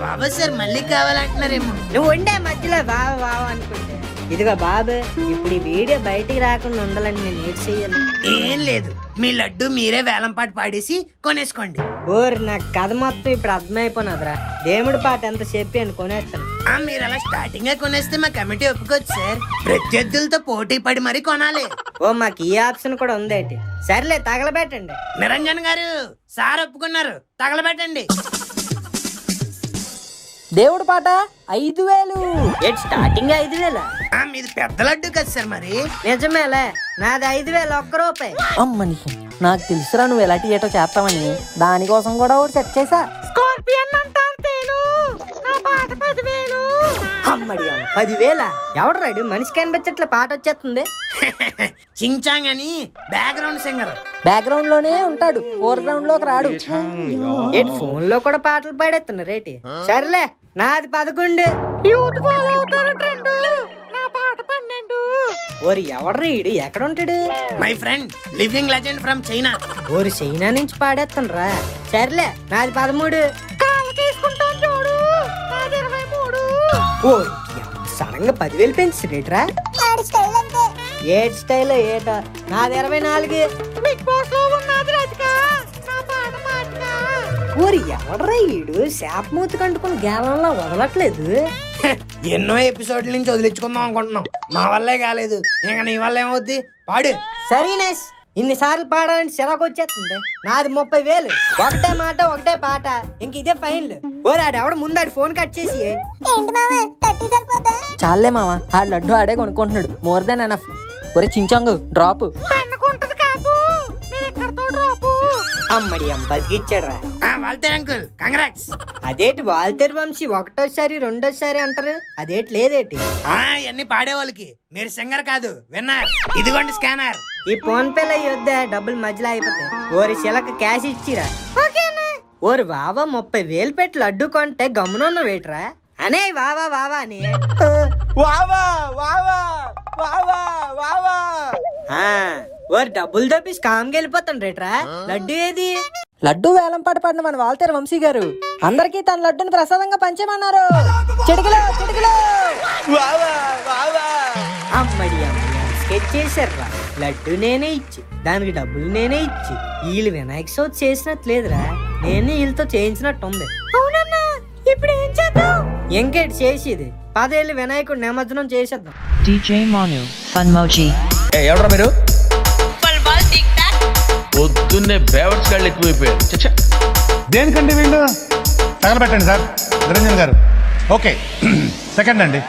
బాబా సార్ మళ్ళీ కావాలంటున్నారేమో. నువ్వు ఉండే మధ్యలో బావ అనుకుంటే. ఇదిగో బాబు, ఇప్పుడు ఈ వీడియో బయటికి రాకుండా ఉండాలని నేను ఏం చెయ్యాలి? ఏం లేదు, మీ లడ్డు మీరే వేలంపాటు పాడేసి కొనేసుకోండి. ఓరి నాకు కథ మొత్తం ఇప్పుడు అర్థమైపోయినదిరా. దేవుడి పాట ఎంత చెప్పి అని కొనేస్తాను. మీరు అలా స్టార్టింగ్ గా కొనేస్తే మా కమిటీ ఒప్పుకోవచ్చు సార్. ప్రత్యర్థులతో పోటీ పడి మరీ కొనాలి. ఓ మాకు ఈ ఆప్షన్ కూడా ఉందేటి? సర్లే తగలబెట్టండి. నిరంజన్ గారు, సార్ ఒప్పుకున్నారు, తగలబెట్టండి. దేవుడు పాట 5000. ఏంటి స్టార్టింగ్ 5000? మీది పెద్ద లడ్డు కదా సార్. మరి నిజమేలే, నాది 5000 ఒక్క రూపాయి. అమ్మని నాకు తెలుసురా నువ్వు ఎలాంటి ఏటో చేస్తావని. దానికోసం కూడా ఒకటి సెట్ చేసా. అమ్మడి 10,000. ఎవడు రాడు? మనిషికి కనిపించట్లే, పాట వచ్చేస్తుంది. చించాంగ్ అని బ్యాక్గ్రౌండ్ సింగర్. బ్యాక్గ్రౌండ్ లోనే ఉంటాడు, ఫోర్ గ్రౌండ్ లోకి రాడు. ఏంటి ఫోన్ లో కూడా పాటలు పాడేస్తున్నారు రేటి? సర్లే, నాది 11. ఓరి ఎవడ్రా ఈడు? ఎక్కడ ఉంటాడు? My friend, living legend from China. ఓరి చైనా నుంచి పాడేస్తానరా. సర్లే, నాది 13. ఓ సడన్ గా 10,000 పెంచి రేట్రా? ఏడ్ స్టైల్ ఏటా? నాది 24. ఓరి ఎవడ్రా ఈడు? శాప మూతి కంటుకుని గేలంలో వదలట్లేదు. ఎన్నో ఎపిసోడ్ల నుంచి వదిలించుకుందాం అనుకుంటున్నాం, మా వల్లే కాలేదు. ఇంకా నీ వల్ల ఏమవుద్ది? పాడు. సరీనేస్, ఇన్నిసార్లు పాడాలని చిరాకు వచ్చేస్తుంది. నాది 30,000. ఒకటే మాట ఒకటే పాట, ఇంక ఇదే ఫైనల్. ఓరాడు ఎవడ ముందాడు ఫోన్ కట్ చేసి. చాలే మామ, ఆ లడ్డు ఆడే కొనుక్కుంటున్నాడు. More than enough. ఒరే చించాంగు డ్రాప్. అమ్మడి బతికిచ్చాడురా. Waltair uncle, congrats. అదేటి వాల్తేర్ వంశీ ఒకటోసారి రెండోసారి అంటారు? అదేటి లేదేటి? ఇవన్నీ పాడే వాళ్ళకి మీరు సింగర్ కాదు, విన్నర్. ఇదిగోండి స్కానర్. ఈ ఫోన్ పే లో వద్దా, డబ్బులు మధ్యలో అయిపోతాయి. ఓరి శిలక క్యాష్ ఇచ్చిరా. ఓరి బాబా, 30,000 పెట్టి లడ్డు కొంటే గమ్మునున్న వేట్రా? అనే వావా వావా అని వావా వావా వావా వావా. వారు డబ్బులు తప్పి స్కామ్కి వెళ్ళిపోతాను రేట్రా. లడ్డు ఏది? లడ్డు వేలం పాట పాడిన మన వాల్తేరు వంశీ గారు అందరికీ తన లడ్డుని ప్రసాదంగా పంచేమన్నారు. చిటికలో చిటికలో. అమ్మడి స్కెచ్ చేశారా. లడ్డు నేనే ఇచ్చి దానికి డబ్బులు నేనే ఇచ్చి వీళ్ళు వినాయక చవితి చేసినట్టు లేదురా, నేనే వీళ్ళతో చేయించినట్టు ఉంది. అవునన్నా, ఇప్పుడు ఏం చేద్దాం? ఇంకేటి చేసేది, 10 ఏళ్ళు వినాయకుడు నిమజ్జనం చేసేద్దాం. DJ Manu, Funmoji. ఎవడరా మీరు? పొద్దున్నే బేవర్స్ గాళ్ళు ఎక్కువైపోయారు. దేనికండి వీళ్ళు? తగలబెట్టండి సార్. నిరంజన్ గారు ఓకే. సెకండ్ అండి.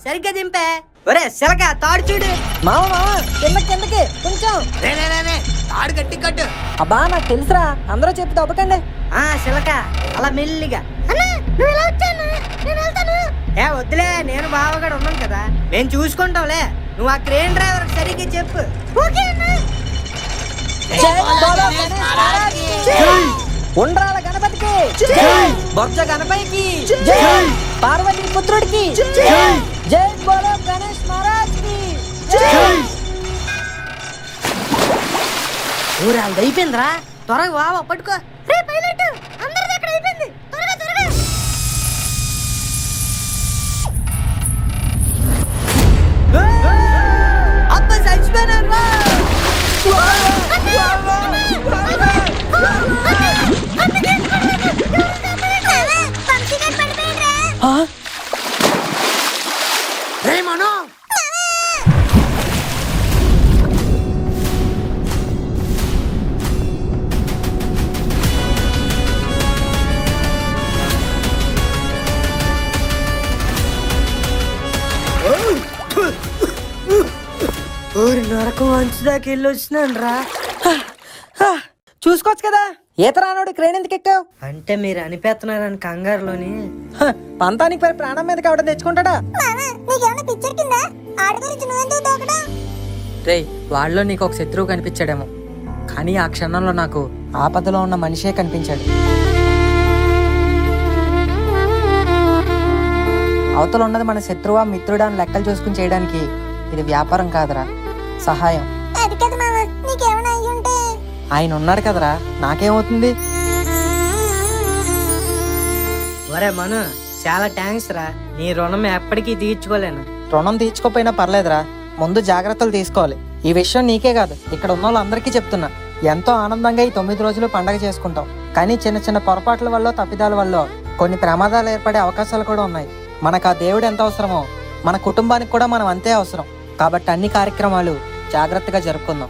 సరిగ్గా దింపే. ఒరే సిలక తాడు చూడు. మామ మామ కిందకి కొంచెం. తాడు గట్టి కట్టు. అబ్బా నాకు తెలుసురా, అందరూ చెప్పి తప్పకండి. సిలక అలా మెల్లిగా. నువ్వు ఎలా వచ్చాను? నేను వెళ్తాను. వద్దులే, నేను బావగాడు ఉన్నాను కదా, నేను చూసుకుంటాంలే. నువ్వు ఆ క్రేన్ డ్రైవర్ సరిగ్గా చెప్పు. ఓకే అన్నా. ఉండ్రాల గణపతికి, బొజ్జ గణపతికి, పార్వతీ పుత్రుడికి, జై బోలో గణేష్ మహారాజ్ కి. ఊరాళ్ళది అయిపోయిందిరా, త్వరగా బావ పట్టుకో. రే పైలట్, అందరిది అక్కడ అయిపోయింది. త్వరగా త్వరగా. అబ్బ చచ్చిపోయినారు రా. రే మను, ఊరి నరకం అంచుదాకా వెళ్ళి వచ్చినాను రా. చూసుకోవచ్చు కదా, ఈత రానోడు క్రేన్ ఎందుకు ఎక్కావు? అంటే మీరు అనిపెత్తనారని కంగారులోని. పంతానికి పరి ప్రాణం మీద కావడం తెచ్చుకుంటాడా? నీకేమైనా పిక్చర్ కింద ఆడి గురించి నువ్వెందుకు దూకడం? రే వాళ్ళలో నీకు ఒక శత్రువు కనిపించాడేమో, కానీ ఆ క్షణంలో నాకు ఆపదలో ఉన్న మనిషే కనిపించాడు. అవతల ఉన్నది మన శత్రువా మిత్రుడా అని లెక్కలు చూసుకుని చేయడానికి ఇది వ్యాపారం కాదురా, సహాయం. అది కదా మామ, నీకేమైనా అయ్యి ఉంటే. ఆయన ఉన్నాడు కదరా, నాకేమవుతుంది? ఒరే మను, చాలా థ్యాంక్స్ రా, నీ రుణం ఎప్పటికీ తీర్చుకోలేను. రుణం తీర్చుకోపోయినా పర్లేదురా, ముందు జాగ్రత్తలు తీసుకోవాలి. ఈ విషయం నీకే కాదు, ఇక్కడ ఉన్న వాళ్ళందరికీ చెప్తున్నా. ఎంతో ఆనందంగా ఈ 9 రోజులు పండగ చేసుకుంటాం, కానీ చిన్న చిన్న పొరపాట్ల వల్ల తప్పిదాల వల్ల కొన్ని ప్రమాదాలు ఏర్పడే అవకాశాలు కూడా ఉన్నాయి. మనకు ఆ దేవుడు ఎంత అవసరమో మన కుటుంబానికి కూడా మనం అంతే అవసరం. కాబట్టి అన్ని కార్యక్రమాలు జాగ్రత్తగా జరుపుకుందాం.